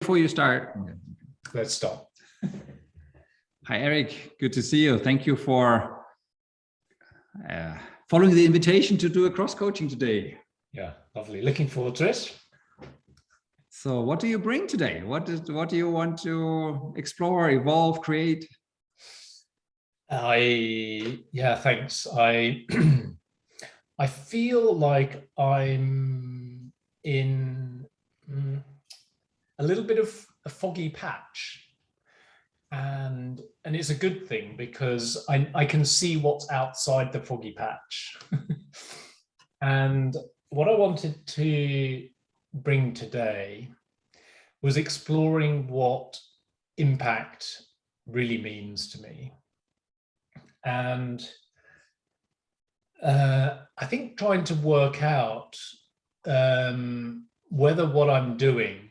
before you start, let's stop. Hi, Eric. Good to see you. Thank you for following the invitation to do a cross coaching today. Yeah, lovely. Looking forward to it. So what do you bring today? What do you want to explore, evolve, create? Thanks. I feel like I'm in a little bit of a foggy patch, and it's a good thing because I can see what's outside the foggy patch. And what I wanted to bring today was exploring what impact really means to me. And I think trying to work out whether what I'm doing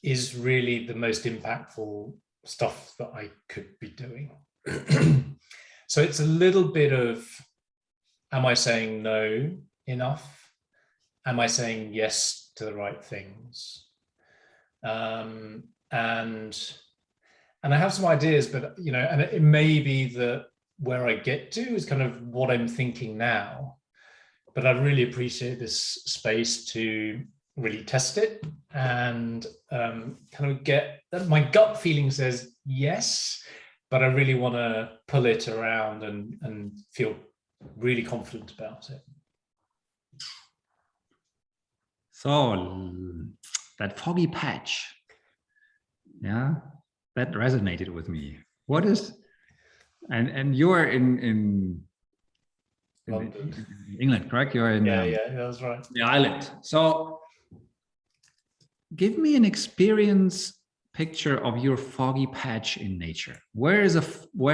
is really the most impactful stuff that I could be doing. So it's a little bit of, am I saying no enough? Am I saying yes to the right things? And I have some ideas, but and it may be that where I get to is kind of what I'm thinking now, but I really appreciate this space to really test it and kind of get my gut feeling says yes, but I really want to pull it around and feel really confident about it. So that foggy patch, yeah, that resonated with me. What is, and you're in England, correct? You're in that's right. The island. So give me an experience picture of your foggy patch in nature. Where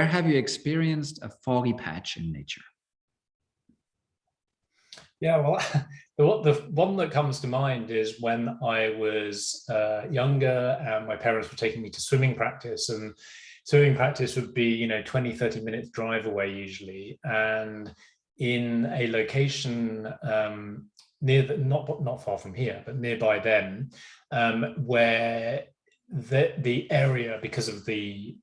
have you experienced a foggy patch in nature? Yeah, well, the one that comes to mind is when I was younger and my parents were taking me to swimming practice, and swimming practice would be 20-30 minutes drive away usually, and in a location near not far from here but nearby them, where the area, because of the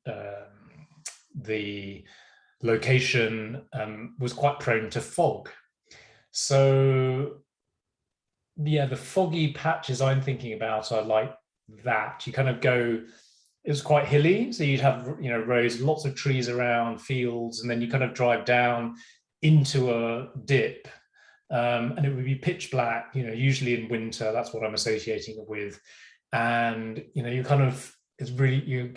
location, was quite prone to fog. So yeah, the foggy patches I'm thinking about are like that. You kind of go, it was quite hilly, so you'd have rows, lots of trees around, fields, and then you kind of drive down into a dip, and it would be pitch black, usually in winter. That's what I'm associating it with. And you kind of, it's really, you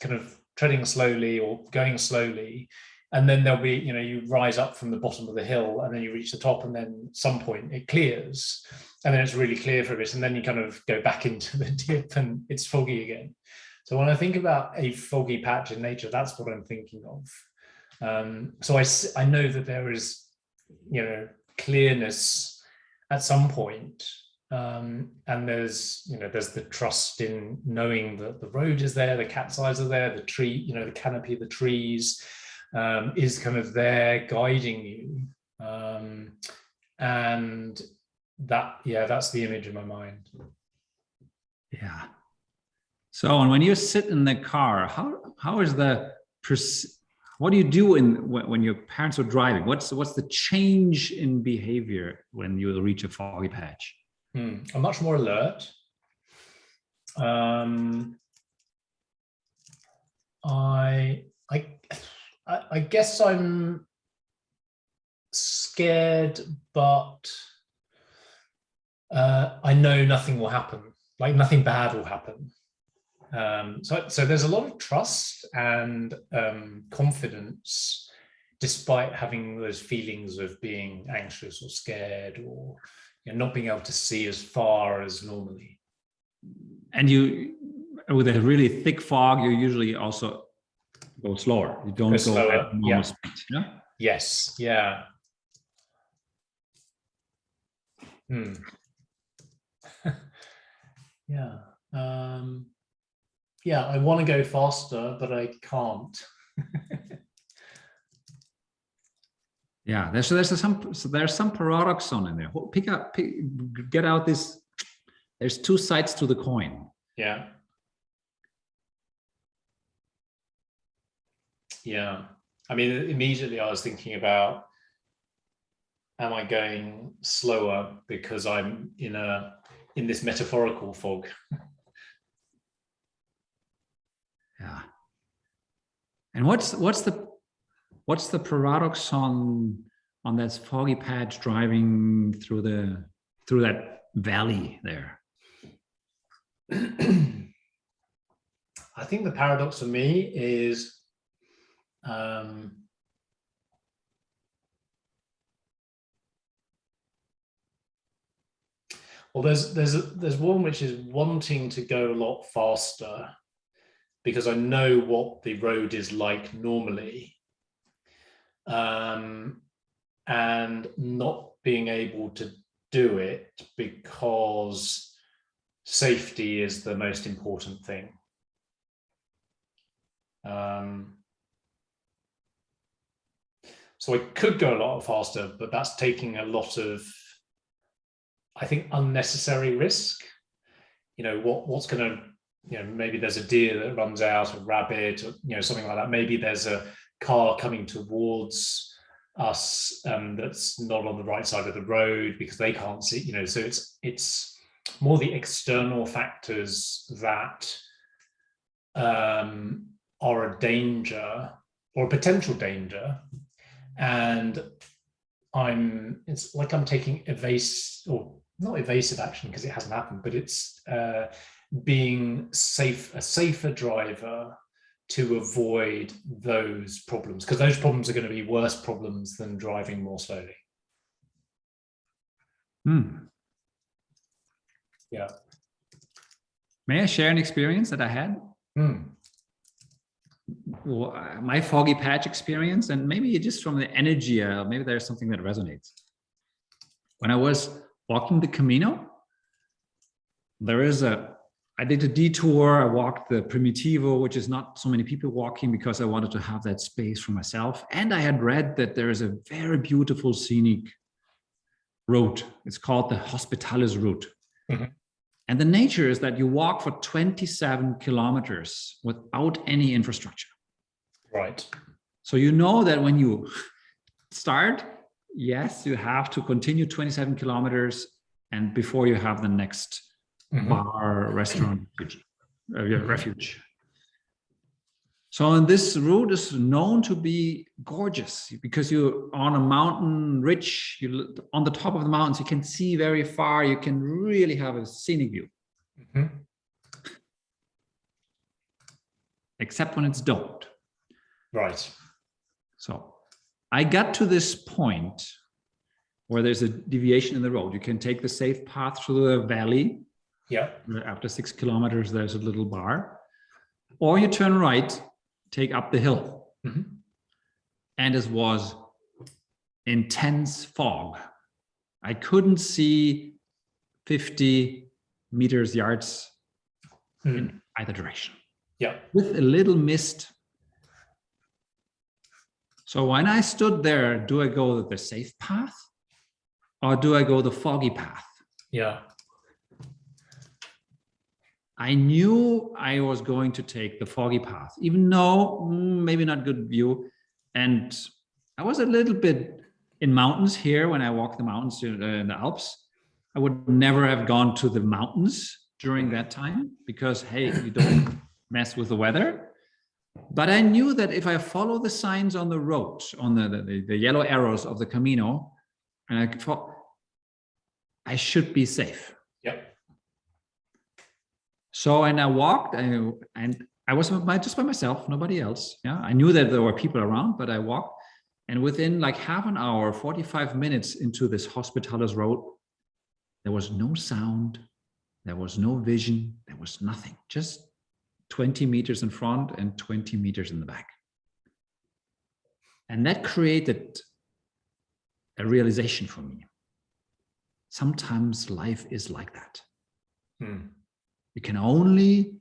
kind of treading slowly or going slowly, and then there'll be, you rise up from the bottom of the hill, and then you reach the top, and then at some point it clears, and then it's really clear for a bit, and then you kind of go back into the dip and it's foggy again. So when I think about a foggy patch in nature, that's what I'm thinking of. So I know that there is, clearness at some point, and there's the trust in knowing that the road is there, the cat's eyes are there, the tree, the canopy of the trees is kind of there guiding you, and that's the image in my mind. Yeah. So, and when you sit in the car, how is what do you do when your parents are driving? What's the change in behavior when you reach a foggy patch? I'm much more alert. I guess I'm scared, but I know nothing will happen. Like nothing bad will happen. So there's a lot of trust and confidence, despite having those feelings of being anxious or scared, or not being able to see as far as normally. And you, with a really thick fog, you usually also go slower. You don't go at normal speed. Yeah. Yes. Yeah. Yeah. Yeah, I want to go faster, but I can't. Yeah, there's some paradoxon in there. Get out this there's two sides to the coin. Yeah. Yeah. I mean, immediately I was thinking about, am I going slower because I'm in this metaphorical fog? Yeah. And what's the paradox on that foggy patch driving through that valley there? I think the paradox for me is well, there's one which is wanting to go a lot faster because I know what the road is like normally, and not being able to do it because safety is the most important thing. So I could go a lot faster, but that's taking a lot of, I think, unnecessary risk. What's going to, maybe there's a deer that runs out, a rabbit, or, something like that. Maybe there's a car coming towards us that's not on the right side of the road because they can't see, so it's more the external factors that are a danger or a potential danger. And it's like I'm taking not evasive action because it hasn't happened, but it's being a safer driver to avoid those problems, because those problems are going to be worse problems than driving more slowly. Yeah. May I share an experience that I had? Well, my foggy patch experience, and maybe just from the energy, maybe there's something that resonates. When I was walking the Camino, I did a detour. I walked the Primitivo, which is not so many people walking because I wanted to have that space for myself. And I had read that there is a very beautiful scenic route. It's called the Hospitalis route. Mm-hmm. And the nature is that you walk for 27 kilometers without any infrastructure. Right. So you know that when you start, yes, you have to continue 27 kilometers and before you have the next bar, restaurant, refuge. So and this route is known to be gorgeous because you're on a mountain ridge, you're on the top of the mountains, you can see very far, you can really have a scenic view. Except when it's domed. Right. So I got to this point where there's a deviation in the road. You can take the safe path through the valley. Yeah. After 6 kilometers, there's a little bar. Or you turn right, take up the hill. And it was intense fog. I couldn't see 50 meters, yards in either direction. Yeah. With a little mist. So when I stood there, do I go the safe path or do I go the foggy path? Yeah. I knew I was going to take the foggy path, even though maybe not good view. And I was a little bit in mountains here when I walked the mountains in the Alps. I would never have gone to the mountains during that time because, hey, you don't mess with the weather. But I knew that if I follow the signs on the road, on the yellow arrows of the Camino, and I should be safe. Yep. So, and I walked, and I was just by myself, nobody else. Yeah, I knew that there were people around, but I walked, and within like half an hour, 45 minutes into this Hospitalis road, there was no sound, there was no vision, there was nothing, just 20 meters in front and 20 meters in the back. And that created a realization for me. Sometimes life is like that. You can only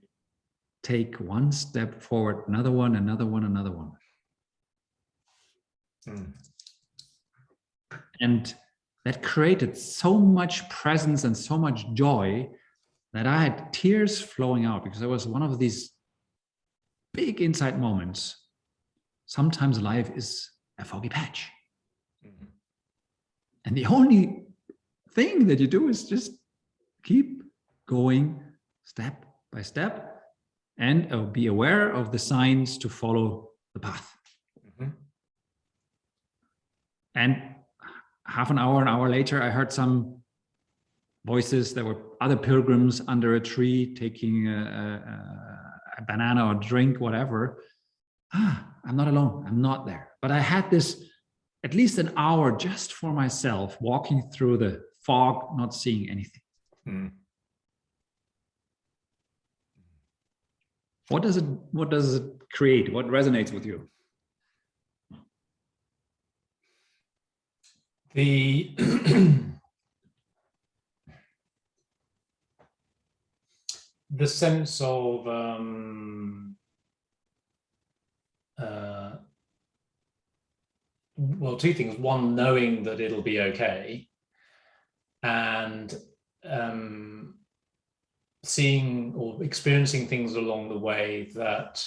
take one step forward, another one, another one, another one. And that created so much presence and so much joy that I had tears flowing out because it was one of these big insight moments. Sometimes life is a foggy patch. Mm-hmm. And the only thing that you do is just keep going step by step and be aware of the signs to follow the path. Mm-hmm. And half an hour later, I heard some voices. There were other pilgrims under a tree taking a banana or drink, whatever. I'm not alone. I'm not there. But I had this at least an hour just for myself, walking through the fog, not seeing anything. Mm. What does it create? What resonates with you? The sense of well, two things. One, knowing that it'll be okay, and seeing or experiencing things along the way that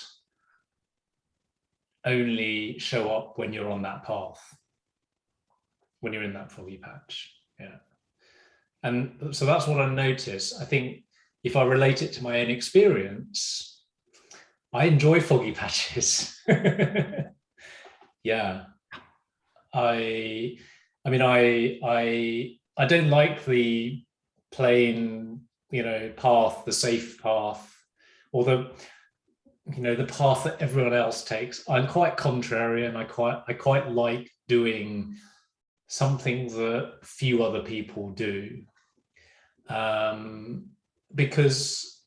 only show up when you're on that path, when you're in that foggy patch. Yeah. And so that's what I notice. I think if I relate it to my own experience, I enjoy foggy patches. Yeah. I mean, I don't like the plain, path, the safe path, or the path that everyone else takes. I'm quite contrarian. I quite like doing something that few other people do, because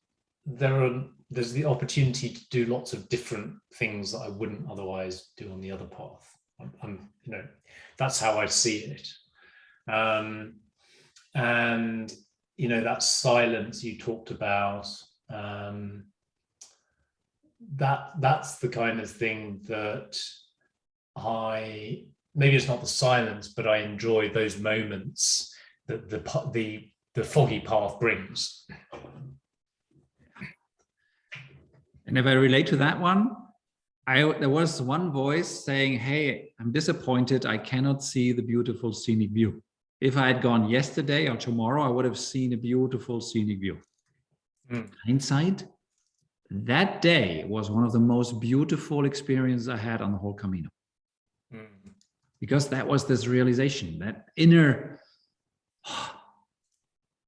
there's the opportunity to do lots of different things that I wouldn't otherwise do on the other path. That's how I see it. And that silence you talked about, that's the kind of thing that maybe it's not the silence, but I enjoy those moments that the foggy path brings. And if I relate to that one, there was one voice saying, hey, I'm disappointed. I cannot see the beautiful scenic view. If I had gone yesterday or tomorrow, I would have seen a beautiful scenic view. Hindsight, that day was one of the most beautiful experiences I had on the whole Camino. Because that was this realization, that inner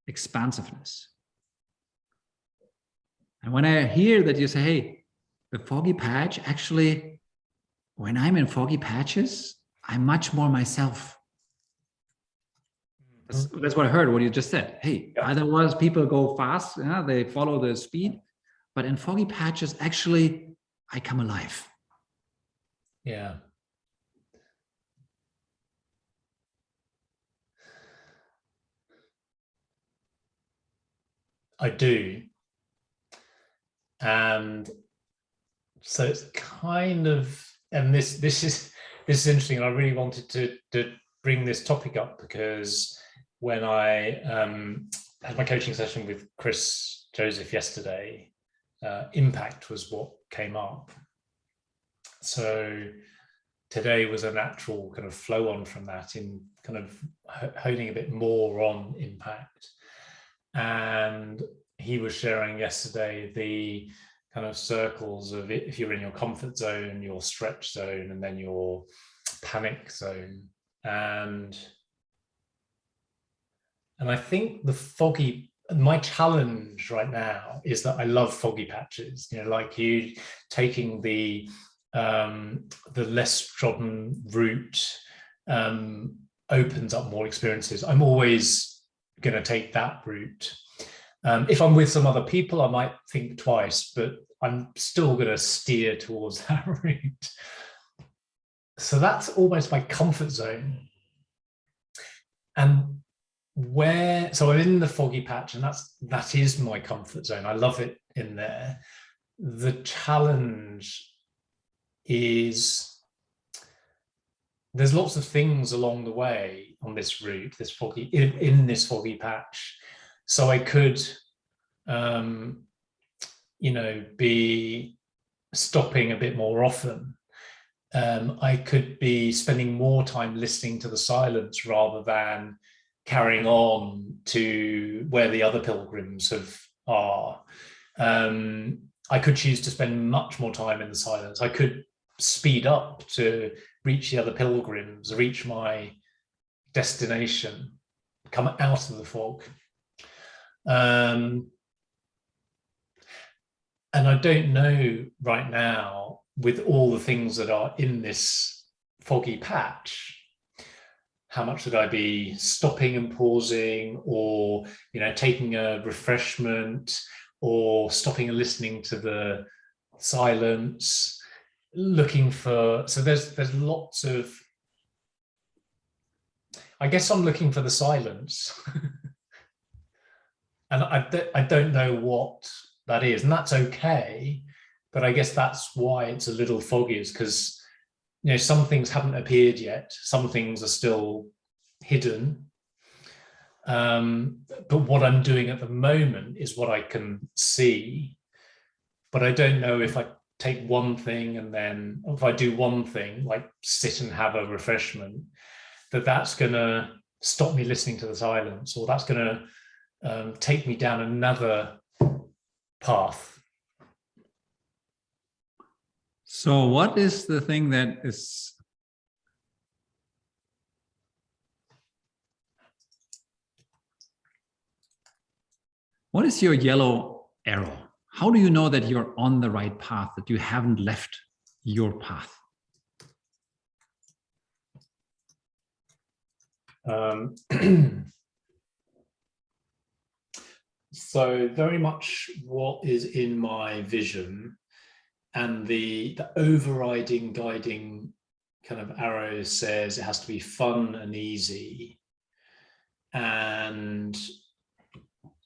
expansiveness. And when I hear that you say, hey, the foggy patch, actually, when I'm in foggy patches, I'm much more myself. That's what I heard, what you just said. Hey, otherwise people go fast, they follow the speed, but in foggy patches, actually, I come alive. Yeah. I do. And so it's kind of, and this is interesting. I really wanted to bring this topic up because when I had my coaching session with Chris Joseph yesterday, impact was what came up. So today was a natural kind of flow on from that, in kind of honing a bit more on impact. And he was sharing yesterday the kind of circles of it, if you're in your comfort zone, your stretch zone, and then your panic zone. And I think my challenge right now is that I love foggy patches, like you taking the less trodden route opens up more experiences. I'm always going to take that route. If I'm with some other people, I might think twice, but I'm still going to steer towards that route. So that's almost my comfort zone. And so I'm in the foggy patch, and that is my comfort zone. I love it in there. The challenge is there's lots of things along the way on this route, in this foggy patch. So I could be stopping a bit more often. I could be spending more time listening to the silence rather than carrying on to where the other pilgrims are. I could choose to spend much more time in the silence. I could speed up to reach the other pilgrims, reach my destination, come out of the fog. And I don't know right now, with all the things that are in this foggy patch, how much should I be stopping and pausing, or taking a refreshment, or stopping and listening to the silence, looking for. So there's lots of. I guess I'm looking for the silence, and I don't know what that is, and that's okay. But I guess that's why it's a little foggy, is because some things haven't appeared yet. Some things are still hidden. But what I'm doing at the moment is what I can see. But I don't know if I take one thing and then if I do one thing, like sit and have a refreshment, that's going to stop me listening to the silence, or that's going to take me down another path. So what is the thing that is what is your yellow arrow? How do you know that you're on the right path, that you haven't left your path? So very much what is in my vision, and the overriding guiding kind of arrow says it has to be fun and easy. And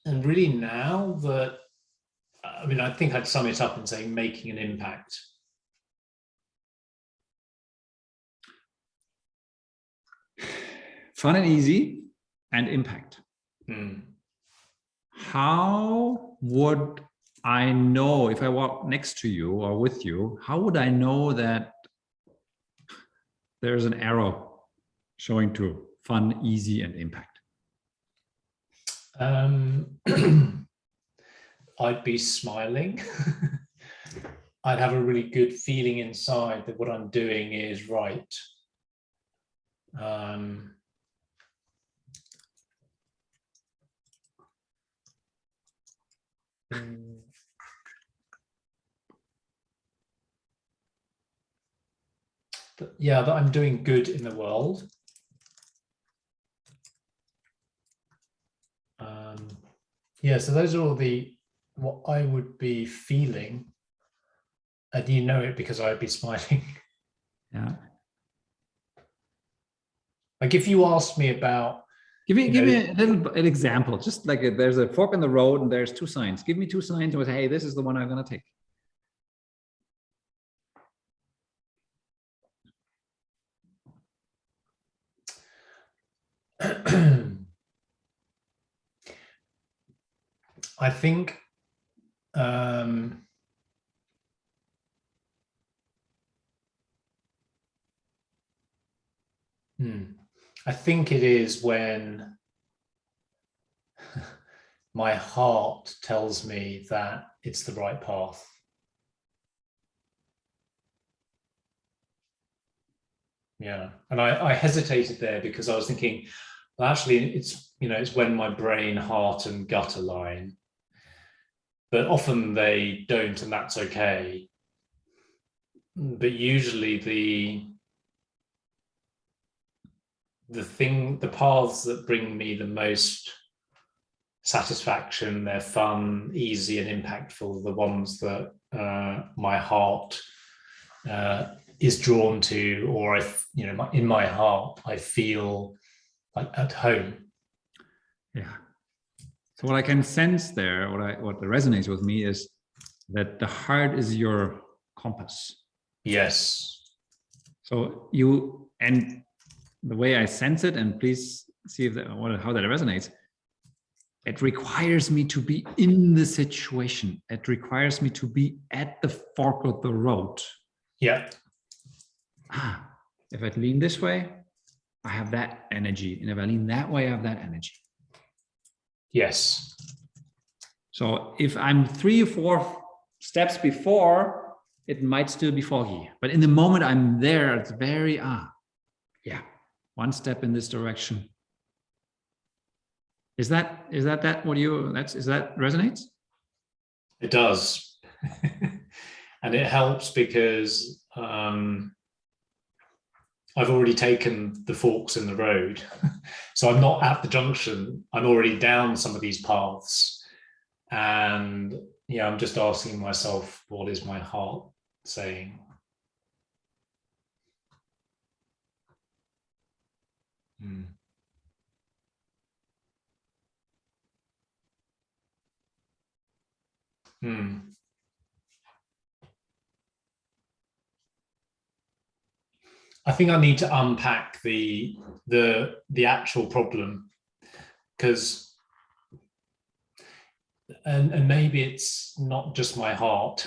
really now that, I think I'd sum it up in saying making an impact. Fun and easy and impact. How would I know, if I walk next to you or with you, how would I know that there's an arrow showing to fun, easy, and impact? I'd be smiling. I'd have a really good feeling inside that what I'm doing is right. That I'm doing good in the world. So those are all what I would be feeling, and it because I'd be smiling. Yeah. Like if you asked me about, give me an example. Just like there's a fork in the road and there's two signs. Give me two signs and say, hey, this is the one I'm going to take. I think I think it is when my heart tells me that it's the right path. Yeah, and I hesitated there because I was thinking, well, actually, it's when my brain, heart, and gut align. But often they don't, and that's okay. But usually the paths that bring me the most satisfaction, they're fun, easy, and impactful, the ones that my heart is drawn to, or in my heart I feel like at home. Yeah. So what I can sense there, what resonates with me is that the heart is your compass. Yes. So and the way I sense it, and please see how that resonates. It requires me to be in the situation. It requires me to be at the fork of the road. Yeah. If I lean this way, I have that energy. And if I lean that way, I have that energy. Yes. So if I'm 3 or 4 steps before, it might still be foggy. But in the moment I'm there, it's very, yeah, 1 step in this direction. Is that what you, is that resonates? It does. And it helps because I've already taken the forks in the road. So I'm not at the junction. I'm already down some of these paths. And yeah, I'm just asking myself, what is my heart saying? Hmm. Hmm. I think I need to unpack the actual problem, because and maybe it's not just my heart.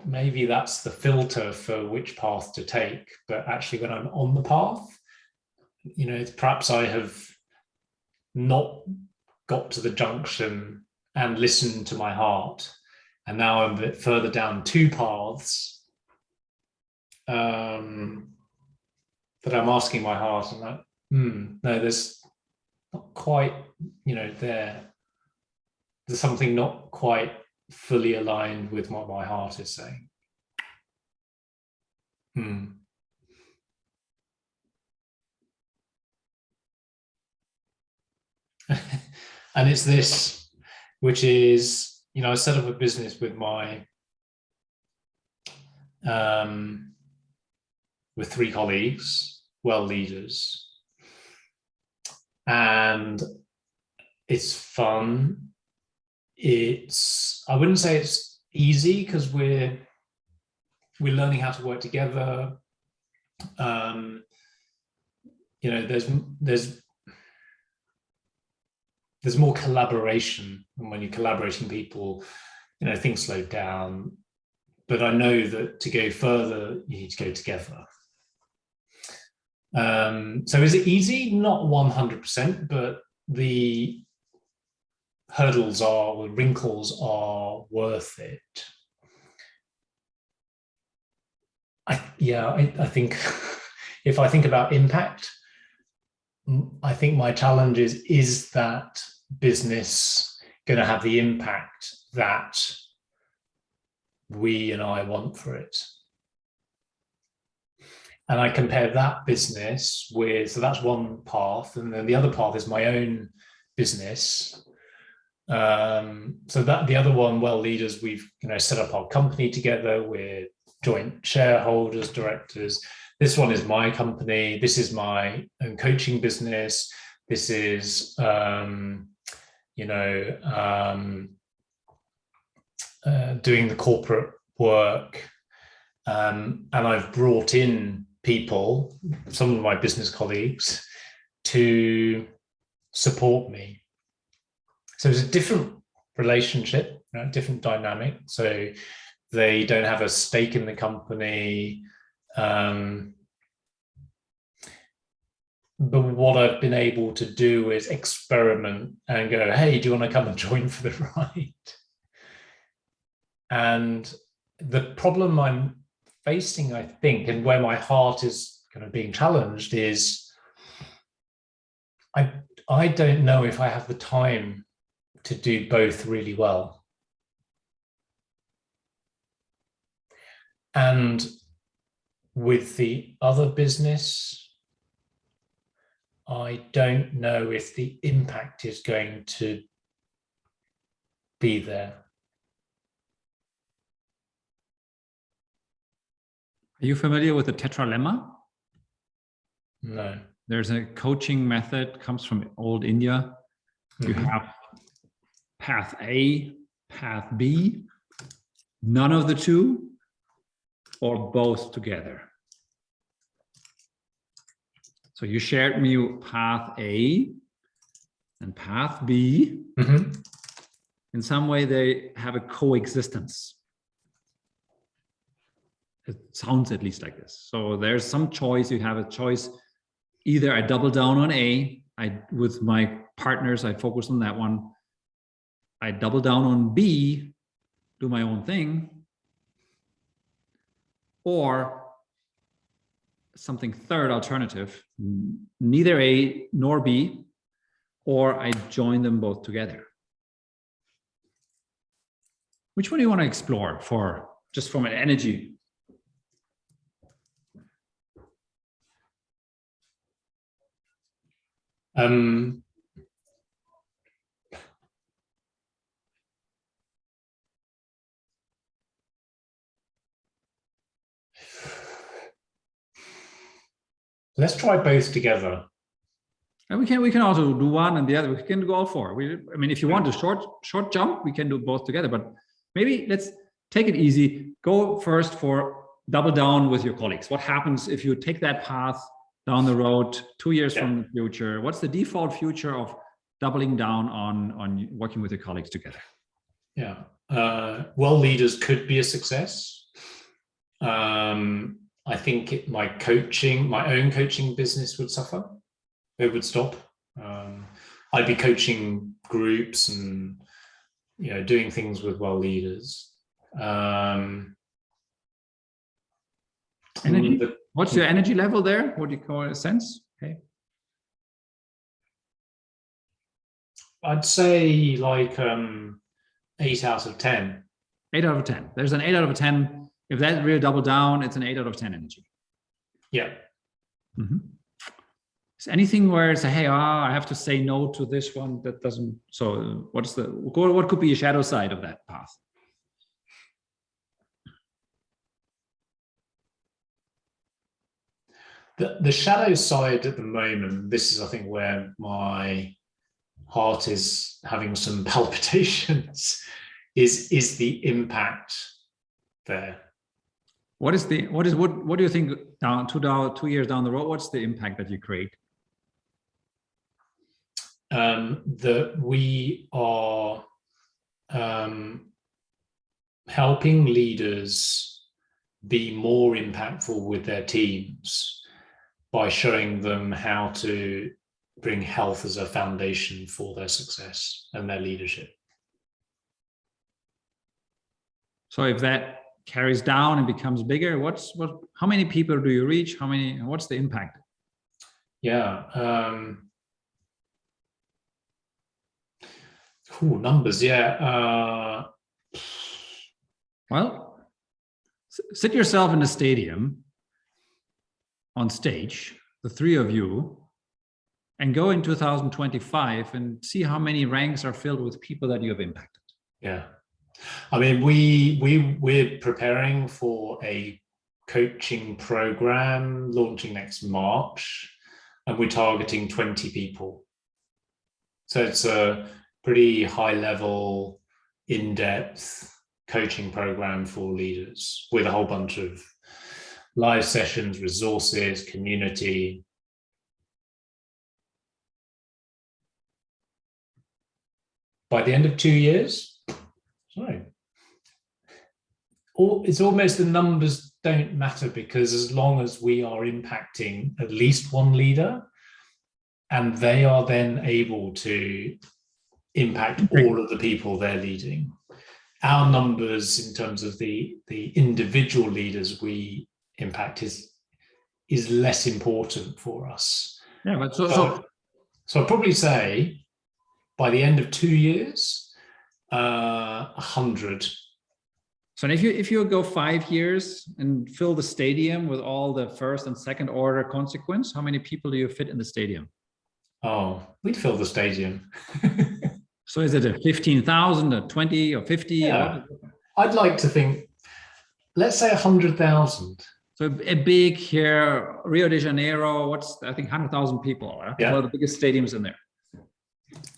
Maybe that's the filter for which path to take. But actually, when I'm on the path, it's perhaps I have not got to the junction and listened to my heart, and now I'm a bit further down 2 paths. That I'm asking my heart, and like, no, there's not quite, there's something not quite fully aligned with what my heart is saying. And it's this, which is, I set up a business with with 3 colleagues, well leaders, and it's fun. I wouldn't say it's easy, because we're learning how to work together. There's more collaboration, and when you're collaborating people, things slow down. But I know that to go further, you need to go together. So is it easy? Not 100%, but the hurdles the wrinkles are worth it. I think if I think about impact, I think my challenge is that business going to have the impact that we and I want for it? And I compare that business with, so that's one path, and then the other path is my own business. So that the other one, well leaders, we've set up our company together. We're joint shareholders, directors. This one is my company. This is my own coaching business. This is doing the corporate work, and I've brought in people, some of my business colleagues, to support me. So it's a different relationship, different dynamic. So they don't have a stake in the company. But what I've been able to do is experiment and go, hey, do you want to come and join for the ride? And the problem I'm facing, I think, and where my heart is kind of being challenged is I don't know if I have the time to do both really well. And with the other business, I don't know if the impact is going to be there. Are you familiar with the tetralemma? No. There's a coaching method, comes from old India. You have path A, path B, none of the two, or both together. So you shared me path A, and path B, in some way they have a coexistence. It sounds at least like this. So there's some choice. You have a choice. Either I double down on A, with my partners, I focus on that one. I double down on B, do my own thing, or something third alternative, neither A nor B, or I join them both together. Which one do you want to explore for, just from an energy? Let's try both together. And we can also do one and the other. We can do all four. I mean, if you want a short jump, we can do both together. But maybe let's take it easy. Go first for double down with your colleagues. What happens if you take that path down the road 2 years from the future? What's the default future of doubling down on working with your colleagues together? Yeah, well, leaders could be a success. I think my own coaching business would suffer. It would stop. I'd be coaching groups and doing things with well leaders. Energy? What's your energy level there? What do you call it? A sense? Okay. I'd say like 8 out of 10. 8 out of 10. There's an 8 out of 10. If that really double down, it's an 8 out of 10 energy. Yeah. Is anything where it's hey, I have to say no to this one that doesn't? So what could be a shadow side of that path? The shadow side at the moment, this is I think where my heart is having some palpitations, is the impact there. What do you think down 2 years down the road? What's the impact that you create? That we are helping leaders be more impactful with their teams by showing them how to bring health as a foundation for their success and their leadership. So if that carries down and becomes bigger, how many people do you reach? What's the impact? Yeah. Numbers. Yeah. Well, sit yourself in a stadium on stage, the three of you, and go in 2025 and see how many ranks are filled with people that you have impacted. Yeah. I mean, we're preparing for a coaching program launching next March, and we're targeting 20 people. So it's a pretty high level, in-depth coaching program for leaders with a whole bunch of live sessions, resources, community. By the end of 2 years, it's almost the numbers don't matter, because as long as we are impacting at least one leader and they are then able to impact all of the people they're leading, our numbers in terms of the individual leaders we impact is less important for us. Yeah, but so I'd probably say by the end of 2 years, 100. So if you go 5 years and fill the stadium with all the first and second order consequence, how many people do you fit in the stadium? Oh, we'd fill the stadium. So is it a 15,000, or 20, or 50? Yeah. I'd like to think, let's say 100,000. So a big here, Rio de Janeiro, I think 100,000 people, right? Yeah. One of the biggest stadiums in there.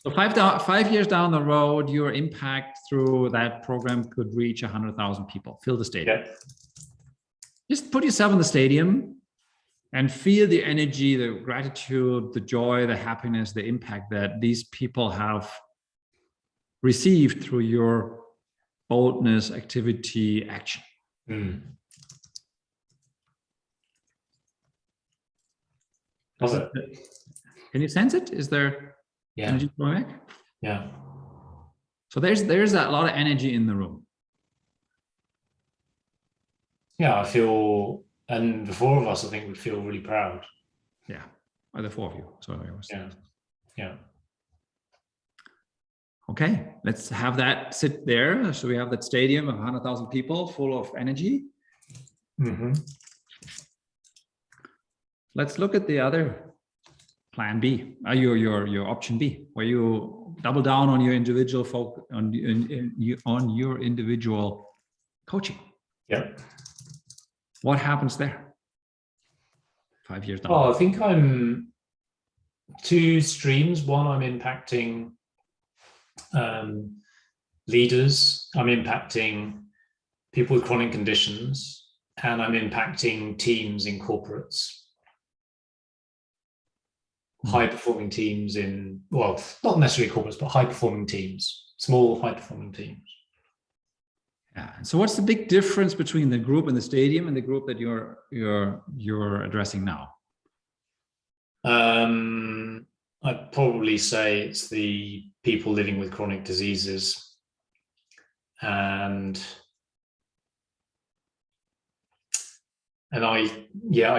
So 5 years down the road, your impact through that program could reach 100,000 people, fill the stadium. Yeah. Just put yourself in the stadium and feel the energy, the gratitude, the joy, the happiness, the impact that these people have received through your boldness, activity, action. Mm. Can you sense it? Is there energy flowing back? Yeah. So there's a lot of energy in the room. Yeah, I feel, and the four of us, I think, would feel really proud. Yeah, or the four of you. Sorry. Yeah. Okay, let's have that sit there. So we have that stadium of 100,000 people full of energy. Mm-hmm. Let's look at the other plan B, your option B, where you double down on your individual on your individual coaching. Yeah. What happens there 5 years down? Oh, I think I'm two streams. One, I'm impacting leaders. I'm impacting people with chronic conditions, and I'm impacting teams in corporates. High-performing teams in, well, not necessarily corporates, but high-performing teams, small high-performing teams. Yeah. So what's the big difference between the group in the stadium and the group that you're addressing now? I'd probably say it's the people living with chronic diseases, and I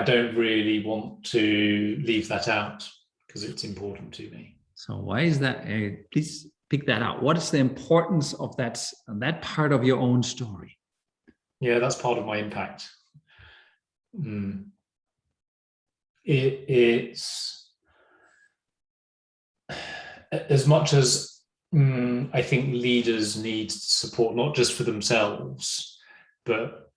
don't really want to leave that out because it's important to me. So why is that? Please pick that out. What is the importance of that part of your own story? Yeah, that's part of my impact. It's as much as I think leaders need support, not just for themselves, but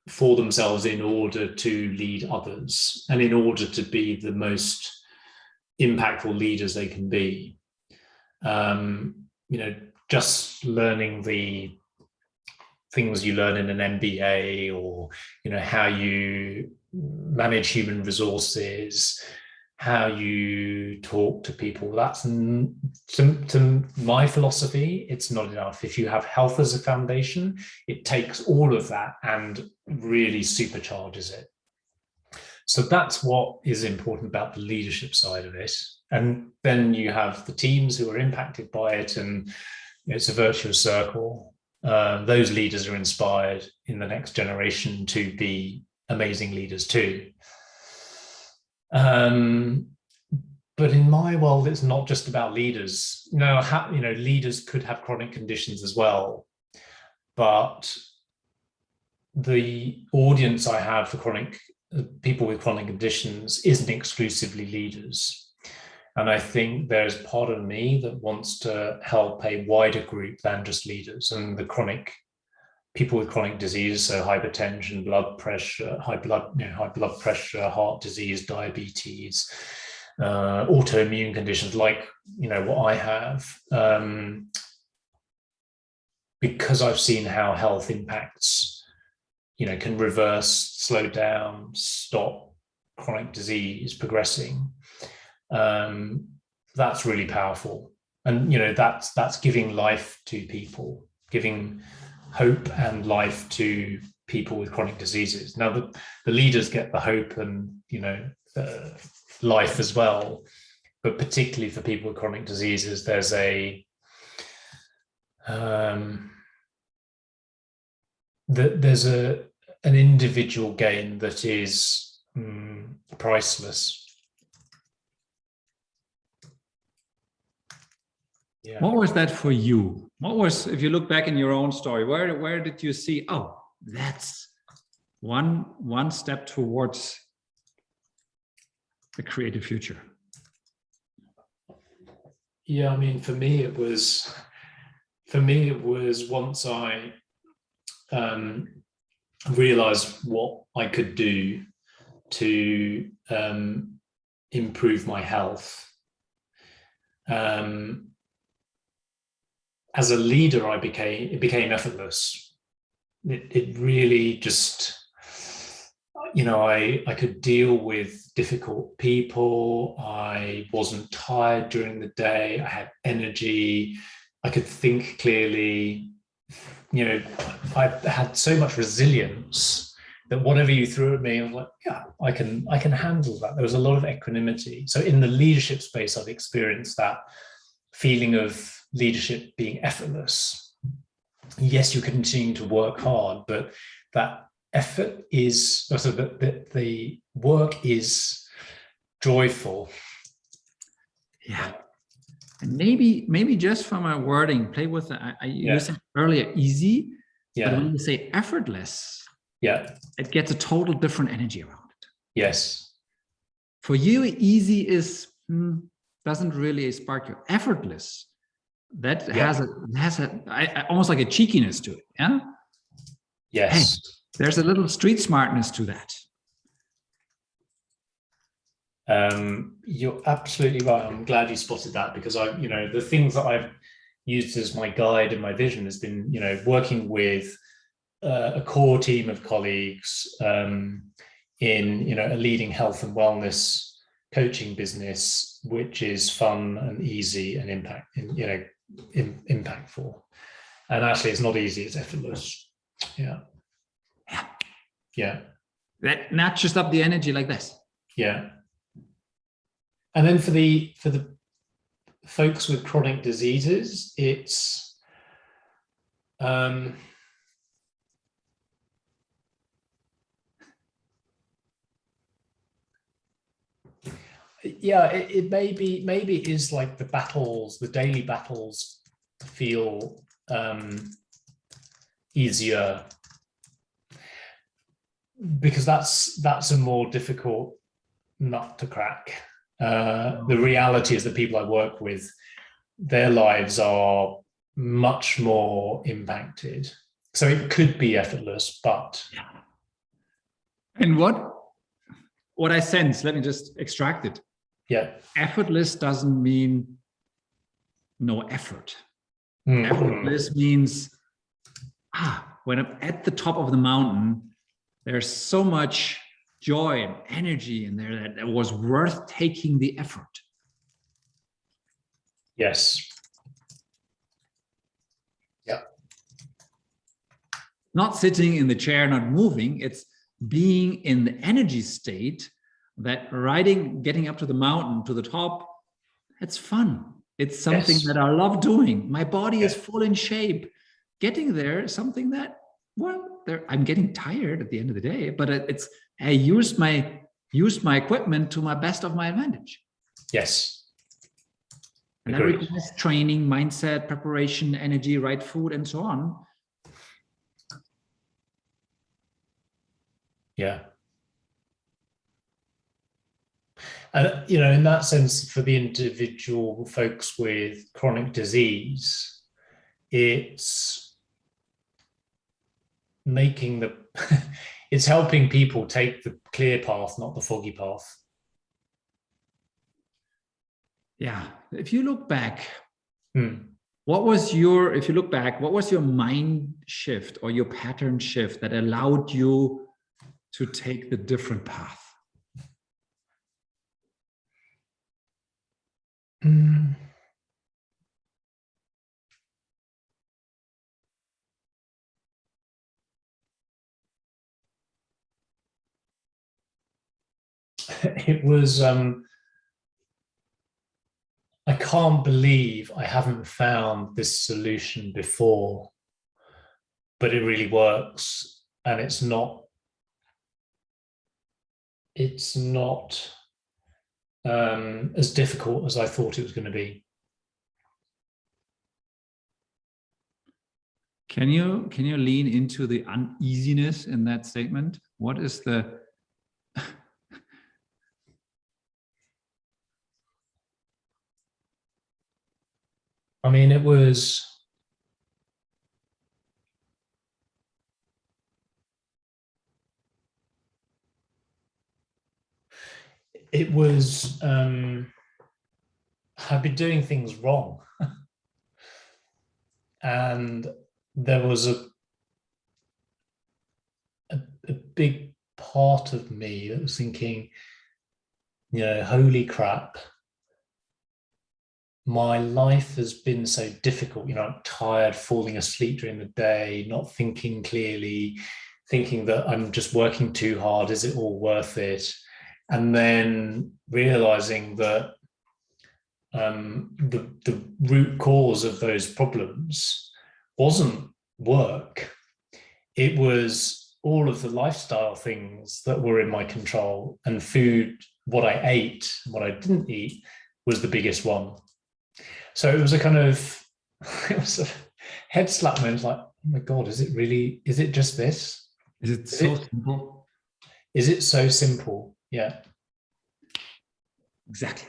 for themselves in order to lead others and in order to be the most impactful leaders they can be. Just learning the things you learn in an MBA, or how you manage human resources, how you talk to people, that's to my philosophy, it's not enough. If you have health as a foundation, it takes all of that and really supercharges it. So that's what is important about the leadership side of it. And then you have the teams who are impacted by it, and it's a virtuous circle. Those leaders are inspired in the next generation to be amazing leaders too. But in my world, it's not just about leaders. Leaders could have chronic conditions as well, but the audience I have for people with chronic conditions isn't exclusively leaders. And I think there's part of me that wants to help a wider group than just leaders, and the people with chronic disease, so hypertension, blood pressure, high blood pressure, heart disease, diabetes, autoimmune conditions like what I have, because I've seen how health impacts, can reverse, slow down, stop chronic disease progressing. That's really powerful, and that's giving life to people, giving hope and life to people with chronic diseases. Now the leaders get the hope and life as well, but particularly for people with chronic diseases, there's an individual gain that is priceless. Yeah. What was that for you? If you look back in your own story, where did you see, oh, that's one step towards the creative future? Yeah, I mean, for me it was once I realized what I could do to improve my health. As a leader, it became effortless. It really just, I could deal with difficult people. I wasn't tired during the day. I had energy. I could think clearly. I had so much resilience that whatever you threw at me, I was like, yeah, I can handle that. There was a lot of equanimity. So in the leadership space, I've experienced that feeling of leadership being effortless. Yes, you continue to work hard, but that effort is also the work is joyful. Yeah. And maybe just from a wording, play with it. You said earlier easy, but when you say effortless, it gets a total different energy around it. Yes. For you, easy is doesn't really spark you. Effortless, that has almost like a cheekiness to it. Yeah. Yes. Hey, there's a little street smartness to that. You're absolutely right. I'm glad you spotted that, because the things that I've used as my guide and my vision has been, working with a core team of colleagues in, a leading health and wellness coaching business, which is fun and easy and impactful. And actually, it's not easy; it's effortless. Yeah. That notches up the energy like this. Yeah. And then for the folks with chronic diseases, it's it maybe it is like the daily battles feel easier, because that's a more difficult nut to crack. The reality is that people I work with, their lives are much more impacted. So it could be effortless, but and what I sense, let me just extract it. Yeah. Effortless doesn't mean no effort. Effortless means when I'm at the top of the mountain, there's so much joy and energy in there that it was worth taking the effort. Yes. Yeah. Not sitting in the chair, not moving. It's being in the energy state that getting up to the mountain, to the top, it's fun. It's something that I love doing. My body is full in shape. Getting there is something that, I'm getting tired at the end of the day, but I used my equipment to my best of my advantage. Yes. And that requires training, mindset, preparation, energy, right food, and so on. Yeah. And, in that sense, for the individual folks with chronic disease, it's it's helping people take the clear path, not the foggy path. Yeah. If you look back, what was your mind shift or your pattern shift that allowed you to take the different path? It was, I can't believe I haven't found this solution before, but it really works. And it's not as difficult as I thought it was going to be. Can you lean into the uneasiness in that statement? What is the I mean, it was I've been doing things wrong. And there was a big part of me that was thinking, holy crap, my life has been so difficult. I'm tired, falling asleep during the day, not thinking clearly, thinking that I'm just working too hard. Is it all worth it? And then realizing that the root cause of those problems wasn't work. It was all of the lifestyle things that were in my control, and food, what I ate, what I didn't eat, was the biggest one. So it was a head slap. And it was like, oh my God, is it just this? Is it so simple? Is it so simple? Yeah. Exactly.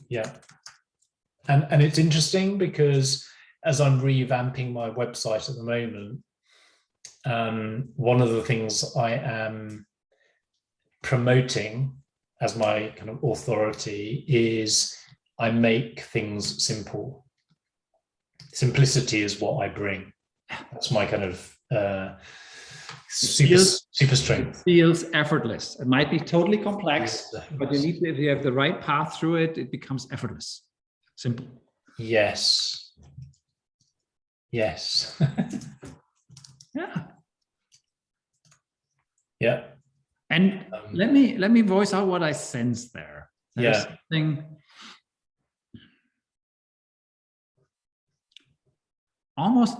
Yeah. And it's interesting because as I'm revamping my website at the moment, one of the things I am promoting as my kind of authority is I make things simple. Simplicity is what I bring. That's my kind of super strength. It feels effortless. It might be totally complex, but if you have the right path through it, it becomes effortless. Simple. Yes. Yes. Yeah. Yeah. And let me voice out what I sense there. There's something almost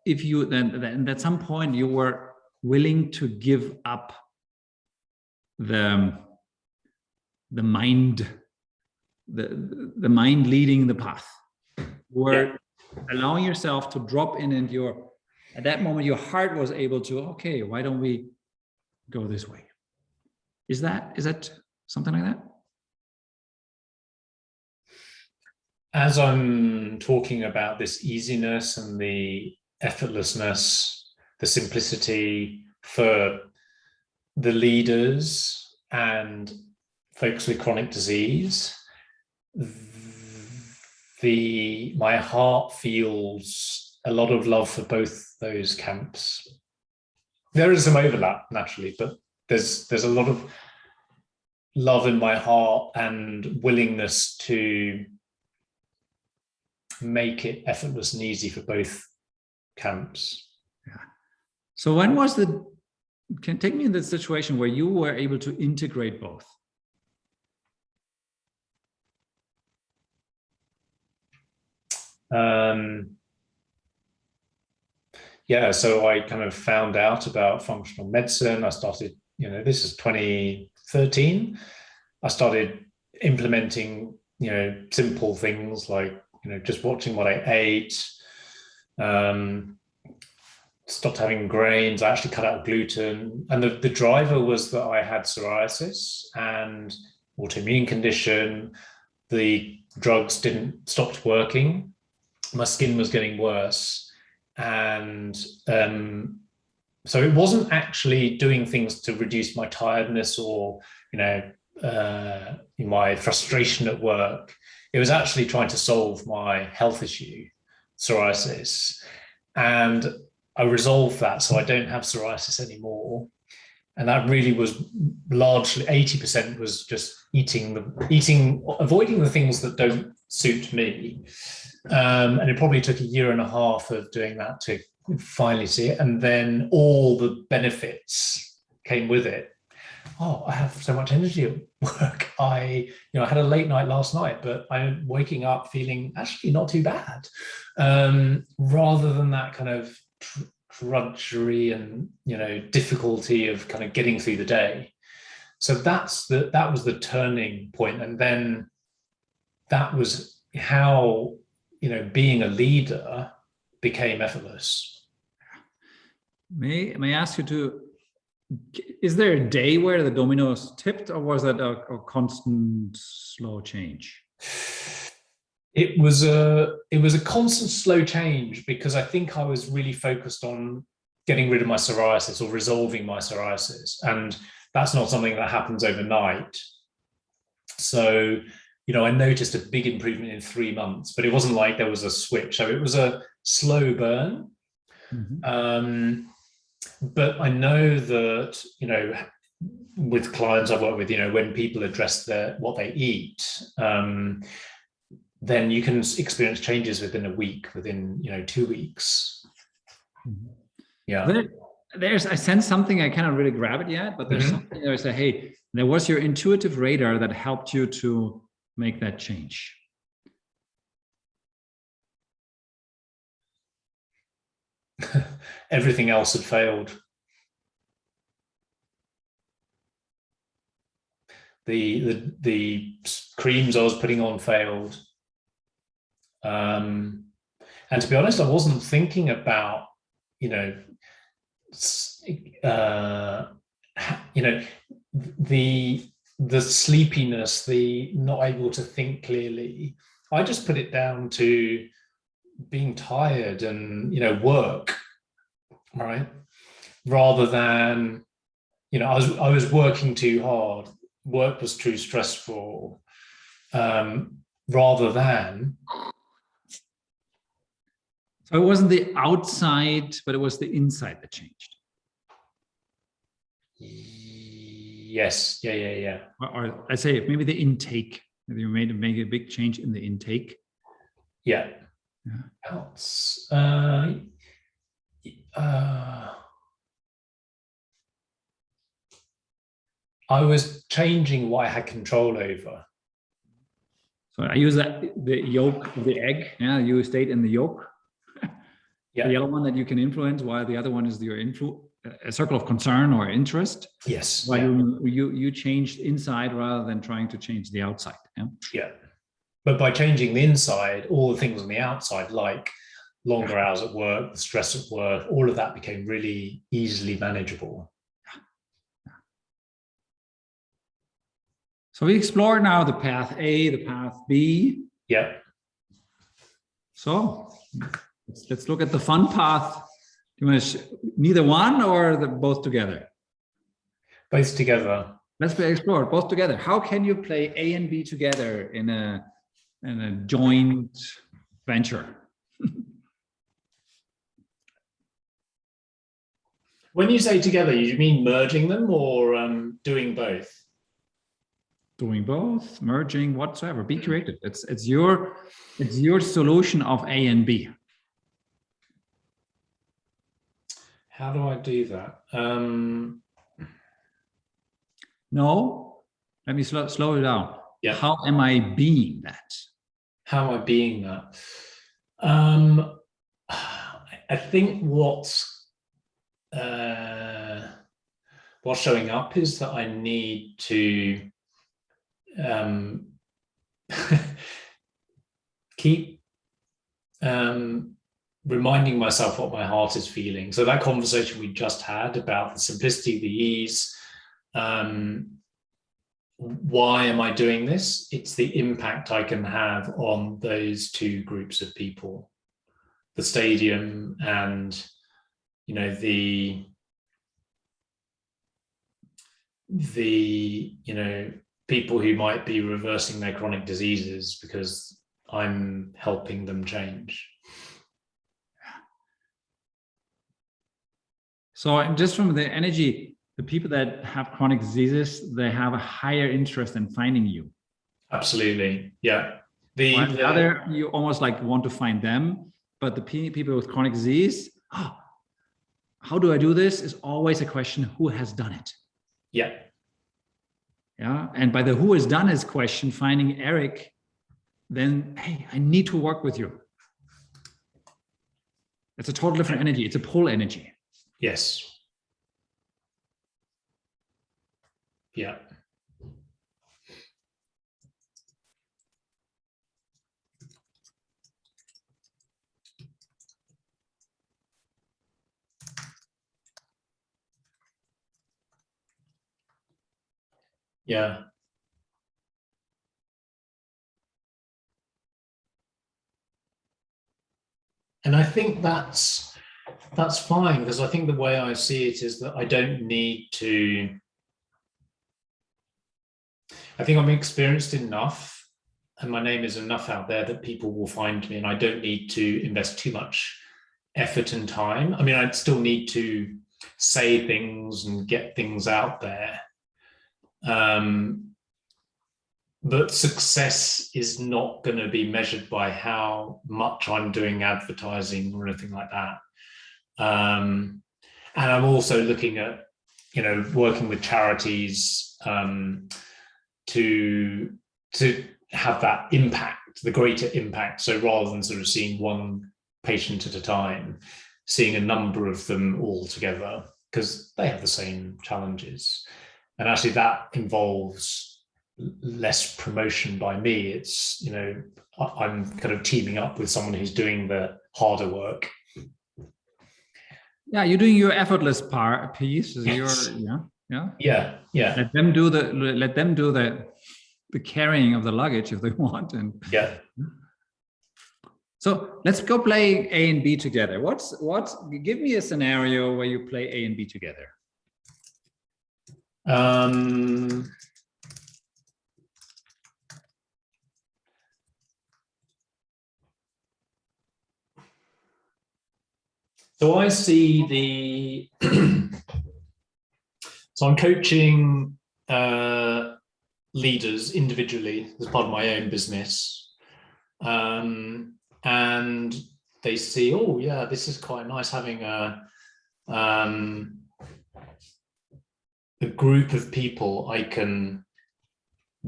if you then at some point you were willing to give up the mind, the mind leading the path. Were allowing yourself to drop in, and at that moment your heart was able to, okay, why don't we go this way? Is that something like that? As I'm talking about this easiness and the effortlessness, the simplicity for the leaders and folks with chronic disease, my heart feels a lot of love for both those camps. There is some overlap naturally, but there's a lot of love in my heart and willingness to make it effortless and easy for both camps. Yeah. So can take me in the situation where you were able to integrate both? So I kind of found out about functional medicine. I started, this is 2013. I started implementing, simple things like, just watching what I ate, stopped having grains. I actually cut out gluten. And the driver was that I had psoriasis and autoimmune condition. The drugs stopped working. My skin was getting worse. And so it wasn't actually doing things to reduce my tiredness or, my frustration at work. It was actually trying to solve my health issue, psoriasis. And I resolved that, so I don't have psoriasis anymore. And that really was largely 80% was just avoiding the things that don't suit me. And it probably took 1.5 years of doing that to finally see it. And then all the benefits came with it. Oh, I have so much energy at work. I had a late night last night, but I'm waking up feeling actually not too bad. Rather than that kind of drudgery and difficulty of kind of getting through the day. So that was the turning point. And then that was how being a leader became effortless. May I ask you is there a day where the dominoes tipped, or was that a constant slow change? It was a constant slow change, because I think I was really focused on getting rid of my psoriasis or resolving my psoriasis. And that's not something that happens overnight. So, I noticed a big improvement in 3 months, but it wasn't like there was a switch. So it was a slow burn. But I know that, with clients I've worked with, when people address what they eat, then you can experience changes within a week, within 2 weeks. Yeah. I sense something. I cannot really grab it yet, but there's something there. I say, hey, there was your intuitive radar that helped you to make that change. Everything else had failed. The creams I was putting on failed. And to be honest, I wasn't thinking about, the sleepiness, the not able to think clearly. I just put it down to being tired and, work, right? Rather than, I was working too hard. Work was too stressful, rather than. So it wasn't the outside, but it was the inside that changed. Yes. Yeah. Or I say maybe the intake. Maybe you made a big change in the intake. Yeah. Else. I was changing what I had control over. So I use the yolk of the egg. Yeah, you stayed in the yolk. Yeah. The yellow one that you can influence, while the other one is your a circle of concern or interest. Yes. While you changed inside rather than trying to change the outside. Yeah. But by changing the inside, all the things on the outside, like longer hours at work, the stress at work, all of that became really easily manageable. So we explore now the path A, the path B. Yeah. So let's look at the fun path. Do you want to neither one or both together? Both together. Let's explore both together. How can you play A and B together in a joint venture? When you say together, you mean merging them or doing both? Doing both, merging, whatsoever. Be creative. It's your solution of A and B. How do I do that? No, let me slow it down. Yeah. How am I being that? How am I being that? I think what's showing up is that I need to keep reminding myself what my heart is feeling. So that conversation we just had about the simplicity, the ease, why am I doing this? It's the impact I can have on those two groups of people, the stadium and, the people who might be reversing their chronic diseases because I'm helping them change. So just from the energy, the people that have chronic diseases, they have a higher interest in finding you. Absolutely. Yeah. The other, you almost like want to find them, but the people with chronic disease, how do I do this? Is always a question, who has done it? Yeah. Yeah. And by the who has done it question, finding Eric, then, hey, I need to work with you. It's a total different energy. It's a pull energy. Yes. Yeah. Yeah. And I think that's fine, because I think the way I see it is that I don't need to. I think I'm experienced enough and my name is enough out there that people will find me, and I don't need to invest too much effort and time. I mean, I'd still need to say things and get things out there. But success is not going to be measured by how much I'm doing advertising or anything like that. And I'm also looking at, working with charities to have that impact, the greater impact. So rather than sort of seeing one patient at a time, seeing a number of them all together, because they have the same challenges. And actually that involves less promotion by me. It's, I'm kind of teaming up with someone who's doing the harder work. Yeah, you're doing your effortless piece. Yes. Yeah. Let them do the carrying of the luggage if they want. And yeah. So let's go play A and B together. Give me a scenario where you play A and B together. So I see so I'm coaching leaders individually as part of my own business. And they see, oh yeah, this is quite nice having a group of people I can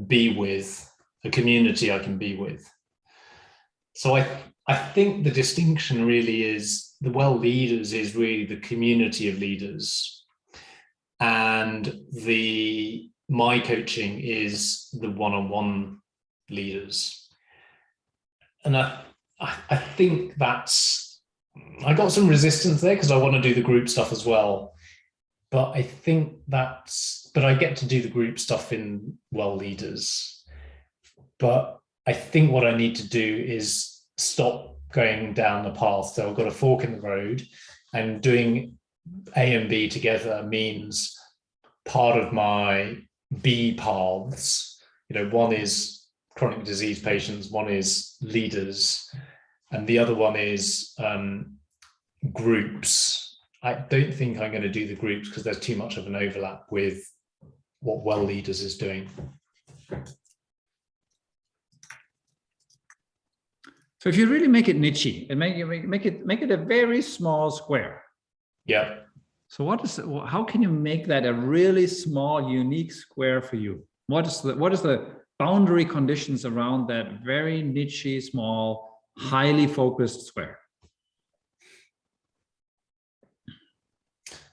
be with, a community I can be with. So I think the distinction really is the well leaders is really the community of leaders, and my coaching is the one-on-one leaders. And I think I got some resistance there because I want to do the group stuff as well. But I think but I get to do the group stuff in well leaders. But I think what I need to do is stop going down the path. So I've got a fork in the road, and doing A and B together means part of my B paths, one is chronic disease patients, one is leaders, and the other one is groups. I don't think I'm going to do the groups because there's too much of an overlap with what well leaders is doing. So if you really make it niche and make it a very small square. Yeah. So how can you make that a really small, unique square for you? What is the boundary conditions around that very niche, small, highly focused square?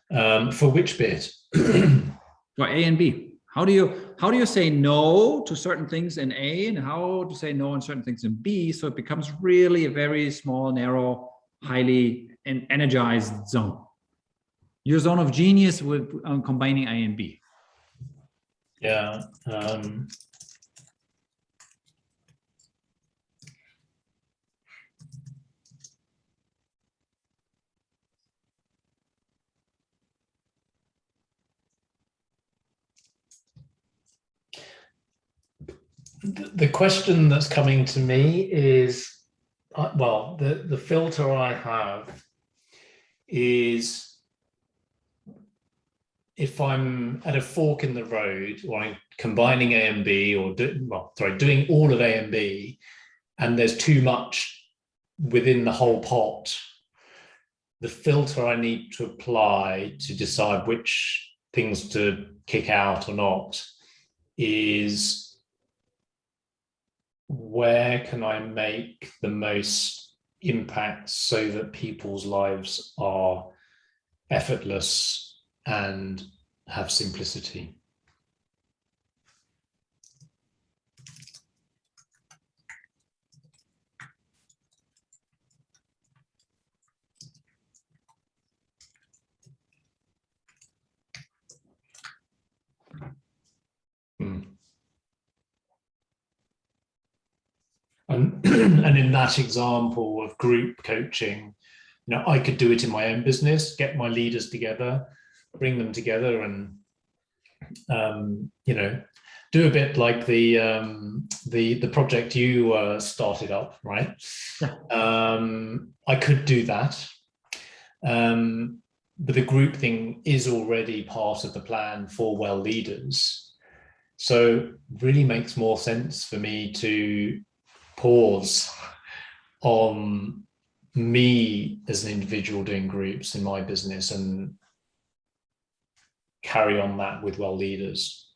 For which bit? For A and B. How do you say no to certain things in A, and how to say no on certain things in B, so it becomes really a very small, narrow, highly energized zone? Your zone of genius with combining A and B. Yeah. The question that's coming to me is, the filter I have is if I'm at a fork in the road, or I'm combining A and B, or doing all of A and B, and there's too much within the whole pot, the filter I need to apply to decide which things to kick out or not is, where can I make the most impact so that people's lives are effortless and have simplicity? And in that example of group coaching, I could do it in my own business, get my leaders together, bring them together, and do a bit like the project you started up, right? I could do that, but the group thing is already part of the plan for well leaders. So really makes more sense for me to pause on me as an individual doing groups in my business and carry on that with well leaders.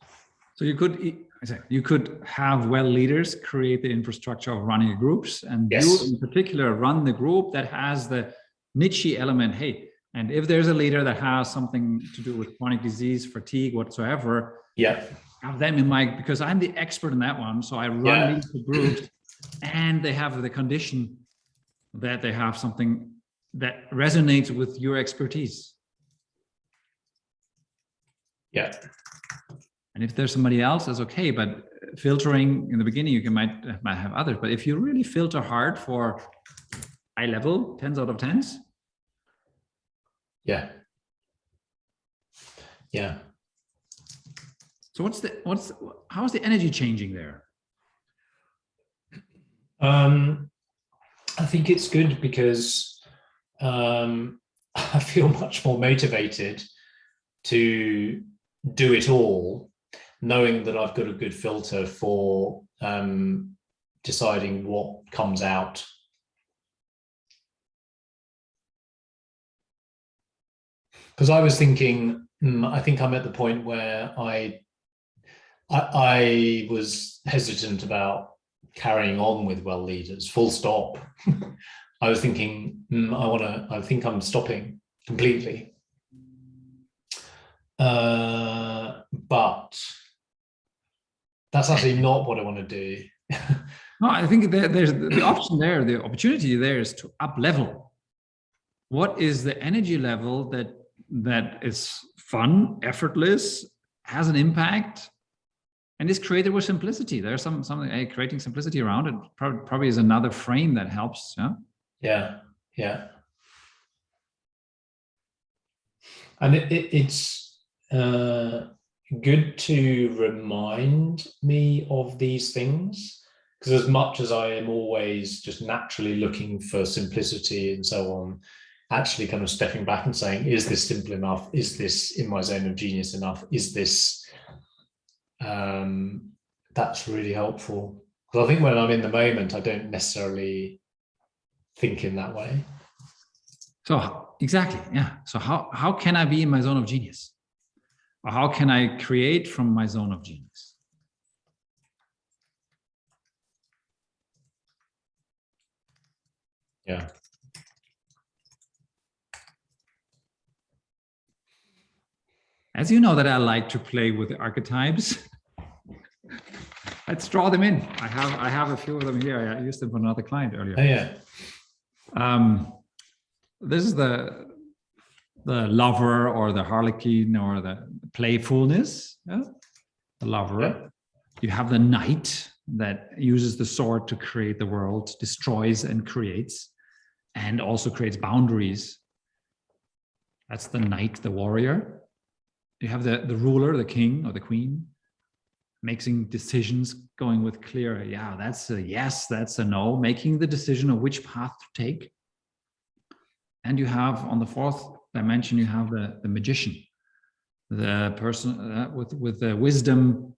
So you could have well leaders create the infrastructure of running groups, and Yes. you in particular run the group that has the niche element. Hey, and if there's a leader that has something to do with chronic disease, fatigue, whatsoever, yeah, have them in my, because I'm the expert in that one. So I run leadership groups, and they have the condition that they have something that resonates with your expertise. Yeah. And if there's somebody else, that's okay. But filtering in the beginning, you might have others. But if you really filter hard for high level, 10s out of 10s. Yeah. Yeah. So how's the energy changing there? I think it's good because I feel much more motivated to do it all, knowing that I've got a good filter for deciding what comes out. Because I was thinking, I think I'm at the point where I was hesitant about carrying on with well leaders, full stop. I was thinking, I think I'm stopping completely. But that's actually not what I want to do. No, I think there's the option there, the opportunity there is to up level. What is the energy level that is fun, effortless, has an impact, and is created with simplicity? There's something creating simplicity around it. Probably is another frame that helps. Yeah. And it's good to remind me of these things, because as much as I am always just naturally looking for simplicity and so on, actually kind of stepping back and saying, is this simple enough? Is this in my zone of genius enough? Is this that's really helpful, because I think when I'm in the moment, I don't necessarily think in that way. So exactly, yeah. So how can I be in my zone of genius, or how can I create from my zone of genius? Yeah. As you know that I like to play with the archetypes. Let's draw them in. I have a few of them here. I used them for another client earlier. Oh, yeah. This is the lover, or the harlequin, or the playfulness. Yeah? The lover. Yeah. You have the knight that uses the sword to create the world, destroys and creates, and also creates boundaries. That's the knight, the warrior. You have the ruler, the king or the queen, making decisions, going with clear, yeah, that's a yes, that's a no, making the decision of which path to take. And you have, on the fourth dimension, you have the magician, the person with the wisdom,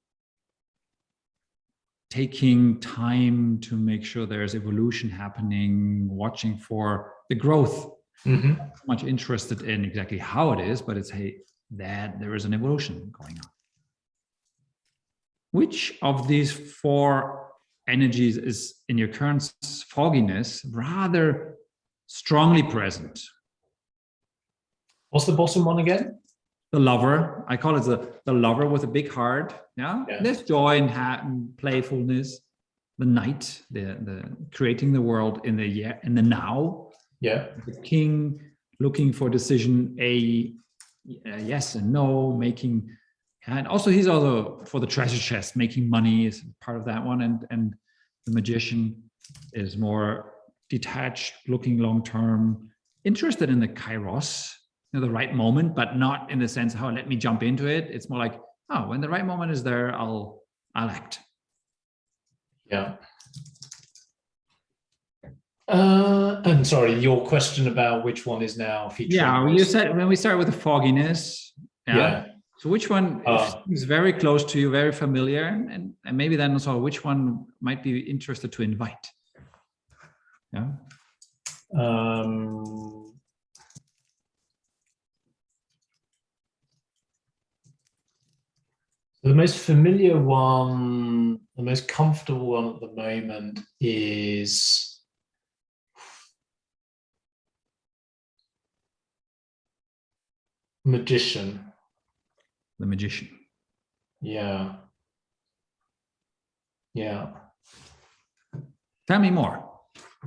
taking time to make sure there's evolution happening, watching for the growth. Mm-hmm. Not so much interested in exactly how it is, but it's, hey, that there is an evolution going on. Which of these four energies is in your current fogginess rather strongly present? What's the bottom one again? The lover. I call it the lover with a big heart. Yeah. There's joy and playfulness. The knight, the creating the world in the now. Yeah. The king, looking for decision yes and no, making. And also, he's also for the treasure chest, making money is part of that one. And the magician is more detached, looking long-term, interested in the kairos, the right moment, but not in the sense, oh, let me jump into it. It's more like, oh, when the right moment is there, I'll I liked. Yeah. And sorry, your question about which one is now featuring. Yeah, you said when we start with the fogginess. Yeah. So which one seems very close to you, very familiar, and maybe then also which one might be interested to invite? Yeah. The most familiar one, the most comfortable one at the moment is magician. The magician. Yeah. Yeah. Tell me more.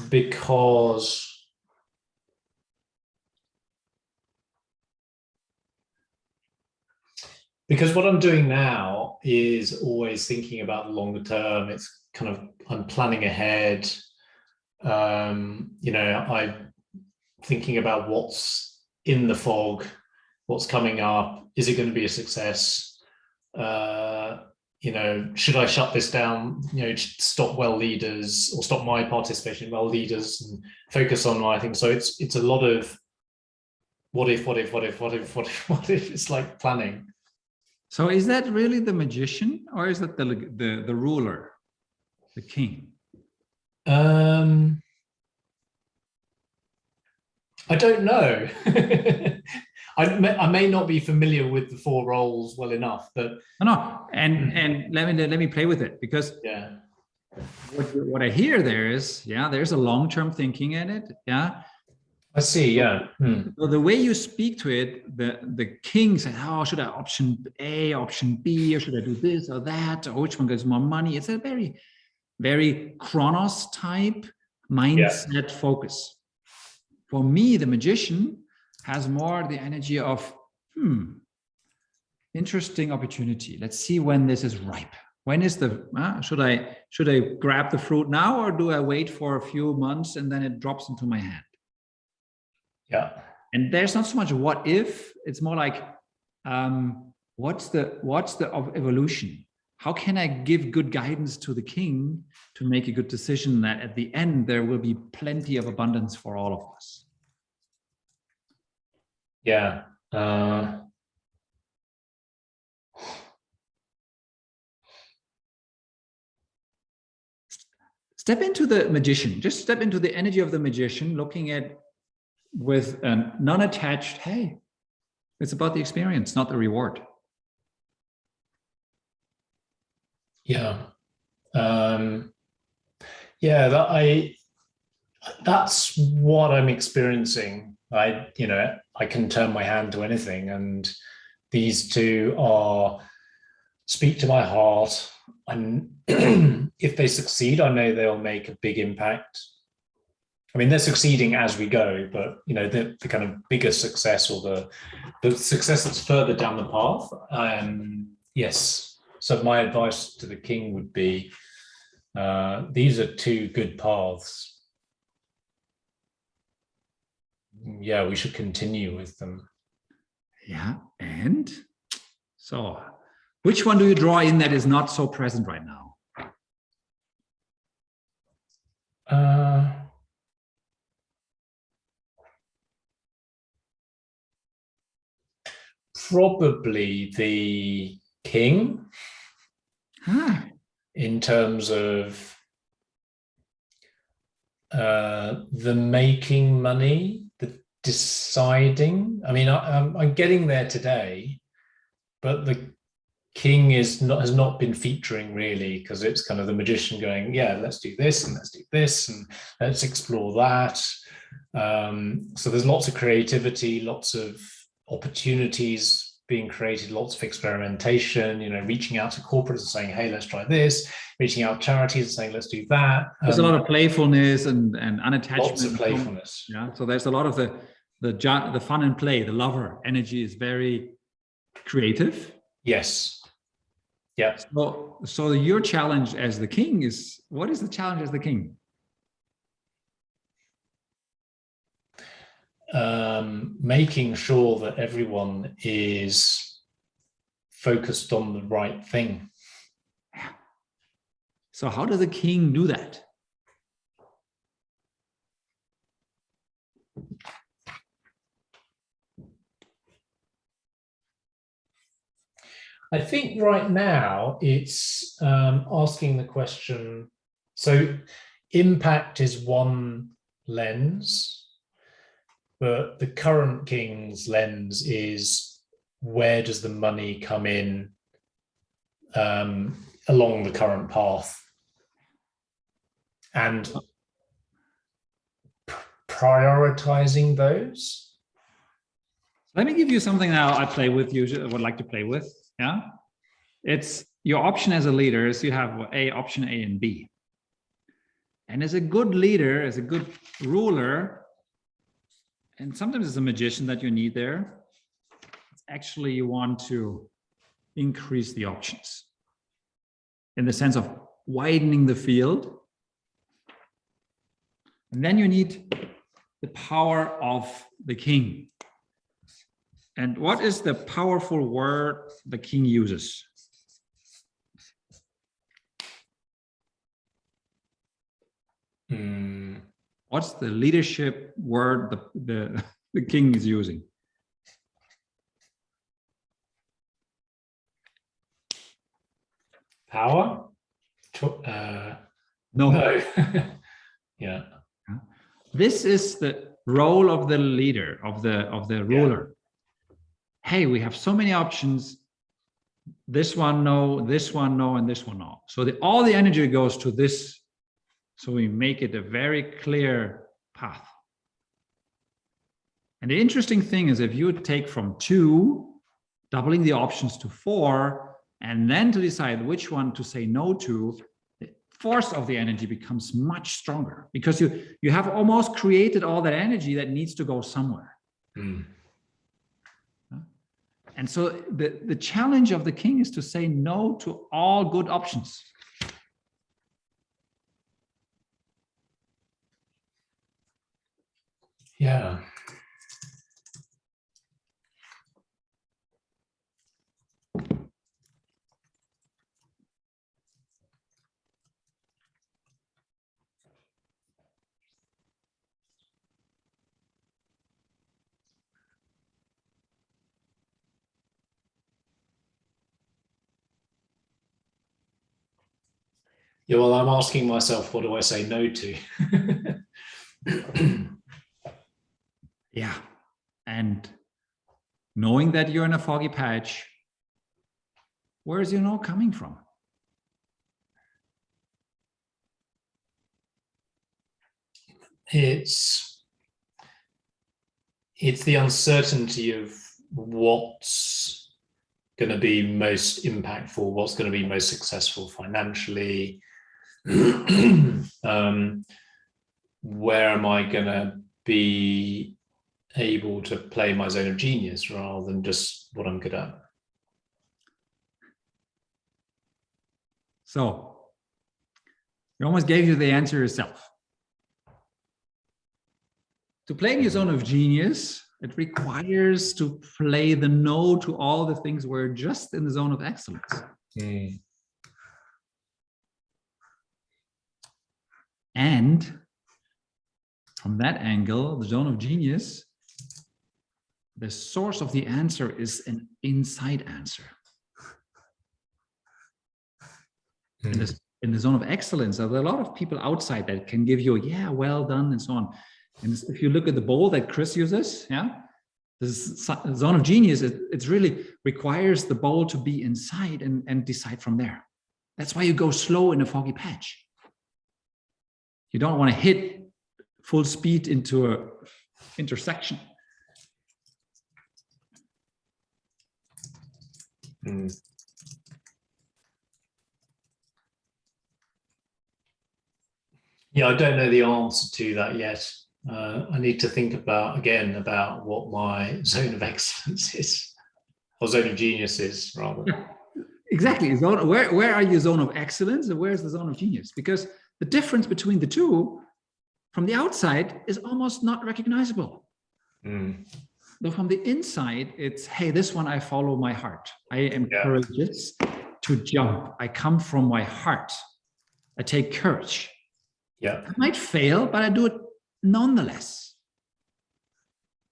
Because what I'm doing now is always thinking about the longer term. It's kind of, I'm planning ahead. I'm thinking about what's in the fog, what's coming up. Is it going to be a success? Should I shut this down? Stop well leaders or stop my participation in well leaders and focus on my thing. So it's a lot of what if. It's like planning. So is that really the magician, or is that the ruler, the king? I don't know. I may not be familiar with the four roles well enough, but and let me play with it, because what I hear there is there's a long-term thinking in it. I see. So the way you speak to it, the king said, "Oh, should I option A, option B, or should I do this or that, or which one gives more money?" It's a very, very Chronos type mindset focus. For me, the magician has more the energy of interesting opportunity. Let's see when this is ripe. When is should I grab the fruit now, or do I wait for a few months and then it drops into my hand? Yeah. And there's not so much what if, it's more like what's the evolution? How can I give good guidance to the king to make a good decision that at the end there will be plenty of abundance for all of us? Yeah. Step into the magician. Just step into the energy of the magician, looking at with a non-attached, hey, it's about the experience, not the reward. Yeah. That's what I'm experiencing. I can turn my hand to anything, and these two speak to my heart. And if they succeed, I know they'll make a big impact. I mean, they're succeeding as we go, but the kind of bigger success, or the success that's further down the path. Yes. So my advice to the king would be, these are two good paths. Yeah, we should continue with them. Yeah, and so which one do you draw in that is not so present right now? Probably the king, in terms of the making money, the deciding. I mean, I'm getting there today, but the king has not been featuring really, because it's kind of the magician going, yeah, let's do this and let's do this and let's explore that. So there's lots of creativity, lots of opportunities being created, lots of experimentation, reaching out to corporates and saying, hey, let's try this, reaching out to charities and saying, let's do that. There's a lot of playfulness and unattachment. Lots of playfulness. Yeah. So there's a lot of the fun and play, the lover energy is very creative. Yes. Yeah. So your challenge as the king is, what is the challenge as the king? Making sure that everyone is focused on the right thing. So how does a king do that? I think right now it's asking the question, so impact is one lens, but the current king's lens is where does the money come in along the current path, and prioritizing those. Let me give you something now I play with, you would like to play with. Yeah, it's your option as a leader is you have option A and B. And as a good leader, as a good ruler, and sometimes it's a magician that you need there, it's actually you want to increase the options in the sense of widening the field. And then you need the power of the king. And what is the powerful word the king uses? What's the leadership word the king is using? Power? No. Yeah. This is the role of the leader, of the ruler. Hey, we have so many options. This one no, this one no, and this one no. So all the energy goes to this. So we make it a very clear path. And the interesting thing is if you take from 2, doubling the options to 4, and then to decide which one to say no to, the force of the energy becomes much stronger because you have almost created all that energy that needs to go somewhere. And so the challenge of the king is to say no to all good options. Yeah. Yeah, well, I'm asking myself, what do I say no to? Yeah. And knowing that you're in a foggy patch, where is your no coming from? It's the uncertainty of what's going to be most impactful, what's going to be most successful financially. Where am I going to be able to play my zone of genius rather than just what I'm good at? So you almost gave you the answer yourself. To play in your zone of genius, it requires to play the no to all the things where just in the zone of excellence. And from that angle, the zone of genius, the source of the answer is an inside answer. In the zone of excellence, there are a lot of people outside that can give you, yeah, well done, and so on. And if you look at the bowl that Chris uses, yeah, the zone of genius, it really requires the bowl to be inside and decide from there. That's why you go slow in a foggy patch. You don't want to hit full speed into a intersection. Yeah, I don't know the answer to that yet. I need to think about what my zone of excellence is, or zone of genius is, rather. Exactly. Where are your zone of excellence and where's the zone of genius? Because the difference between the two from the outside is almost not recognizable. Though from the inside, it's, hey, this one I follow my heart. I am courageous to jump. I come from my heart. I take courage. Yeah. I might fail, but I do it nonetheless.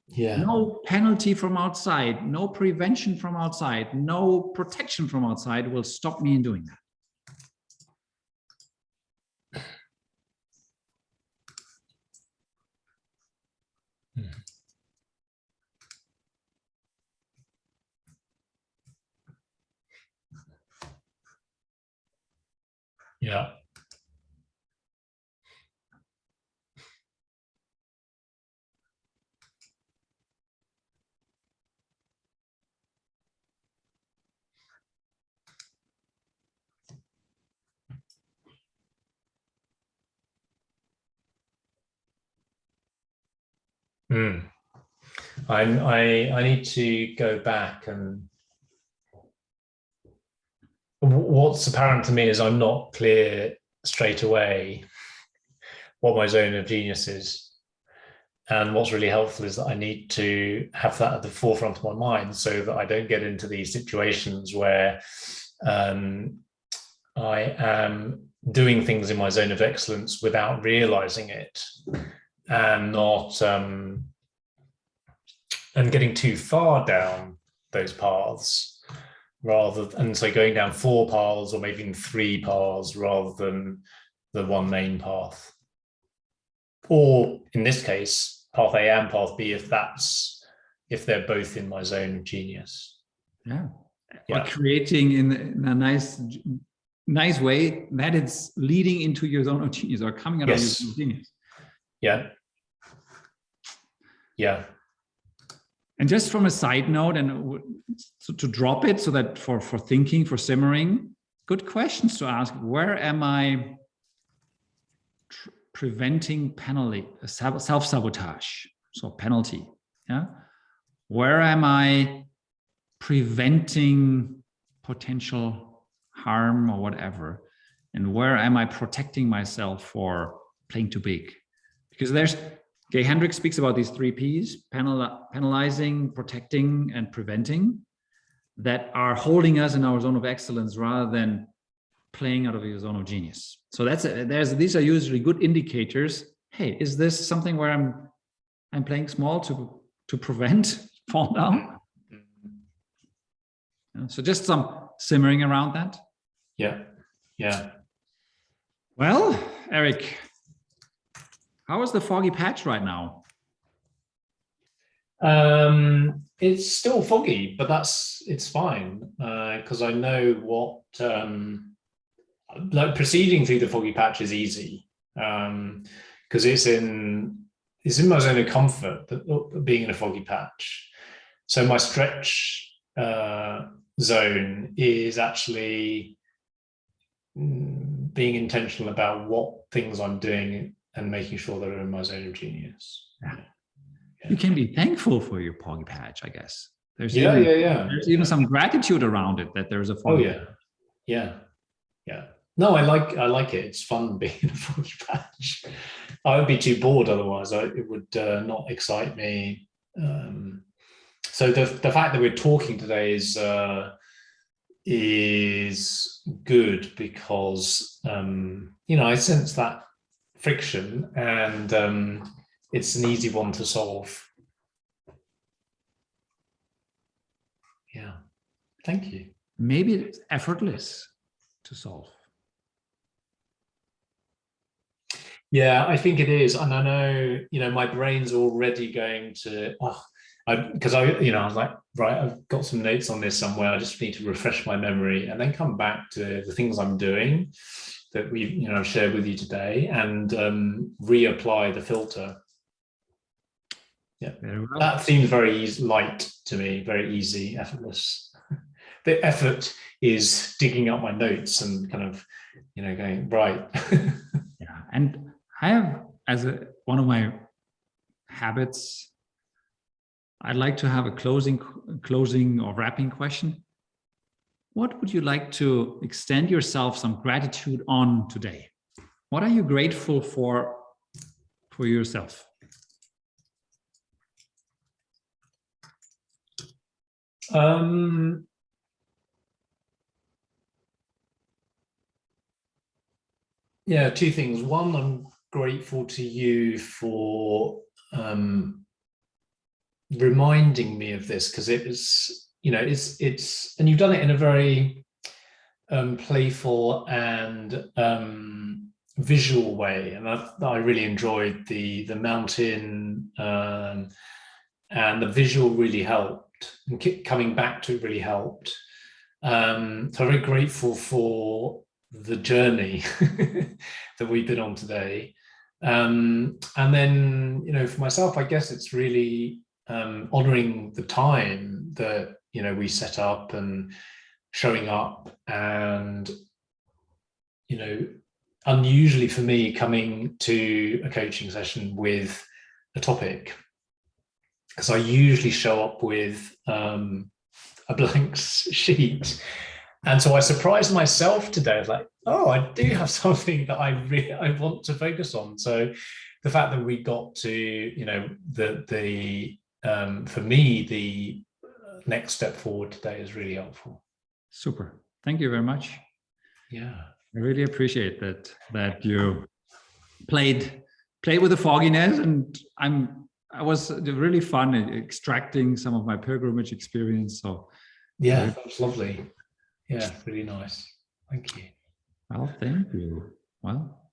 Yeah. No penalty from outside, no prevention from outside, no protection from outside will stop me in doing that. Yeah. I need to go back, and what's apparent to me is I'm not clear straight away what my zone of genius is. And what's really helpful is that I need to have that at the forefront of my mind so that I don't get into these situations where I am doing things in my zone of excellence without realizing it, and not and getting too far down those paths, and so going down 4 paths or maybe even 3 paths rather than the one main path, or in this case path A and path B, if they're both in my zone of genius. Yeah. Or creating in a nice way that it's leading into your zone of genius or coming out of your zone of genius. Yeah. And just from a side note, and to drop it so that for thinking, for simmering, good questions to ask. Where am I preventing penalty, self-sabotage? So penalty, yeah? Where am I preventing potential harm or whatever? And where am I protecting myself for playing too big? Because Gay Hendricks speaks about these 3 Ps, penalizing, protecting, and preventing, that are holding us in our zone of excellence rather than playing out of your zone of genius. So these are usually good indicators. Hey, is this something where I'm playing small to prevent fall down? So just some simmering around that. Yeah. Well, Eric, how is the foggy patch right now? It's still foggy, but it's fine, because I know what like proceeding through the foggy patch is easy, because it's in my zone of comfort, being in a foggy patch. So my stretch zone is actually being intentional about what things I'm doing and making sure they're in my zone of genius. Yeah. You can be thankful for your foggy patch, I guess. There's even some gratitude around it that there's a foggy patch. Yeah. No, I like it. It's fun being in a foggy patch. I would be too bored otherwise. It would not excite me. So the fact that we're talking today is good, because I sense that friction, and it's an easy one to solve. Yeah, thank you. Maybe it's effortless to solve. Yeah, I think it is, and I know, my brain's already going to, because I was like, right, I've got some notes on this somewhere. I just need to refresh my memory and then come back to the things I'm doing that we've, shared with you today, and reapply the filter. Yeah, well. That seems very light to me, very easy, effortless. The effort is digging up my notes and kind of, going right. Yeah, and I have, as one of my habits, I'd like to have a closing or wrapping question. What would you like to extend yourself some gratitude on today? What are you grateful for yourself? Yeah, two things. One, I'm grateful to you for reminding me of this, because it was, it's, and you've done it in a very playful and visual way, and I really enjoyed the mountain, and the visual really helped, and coming back to it really helped. So I'm very grateful for the journey that we've been on today. And then, for myself, I guess it's really honoring the time that, we set up, and showing up, and, unusually for me, coming to a coaching session with a topic, because I usually show up with a blank sheet. And so I surprised myself today. I was like, oh, I do have something that I want to focus on. So the fact that we got to, for me, the next step forward today is really helpful. Super. Thank you very much. Yeah. I really appreciate that you played with the fogginess, and I was really fun at extracting some of my pilgrimage experience. So yeah, that was lovely. Yeah, really nice. Thank you. Well, thank you. Well.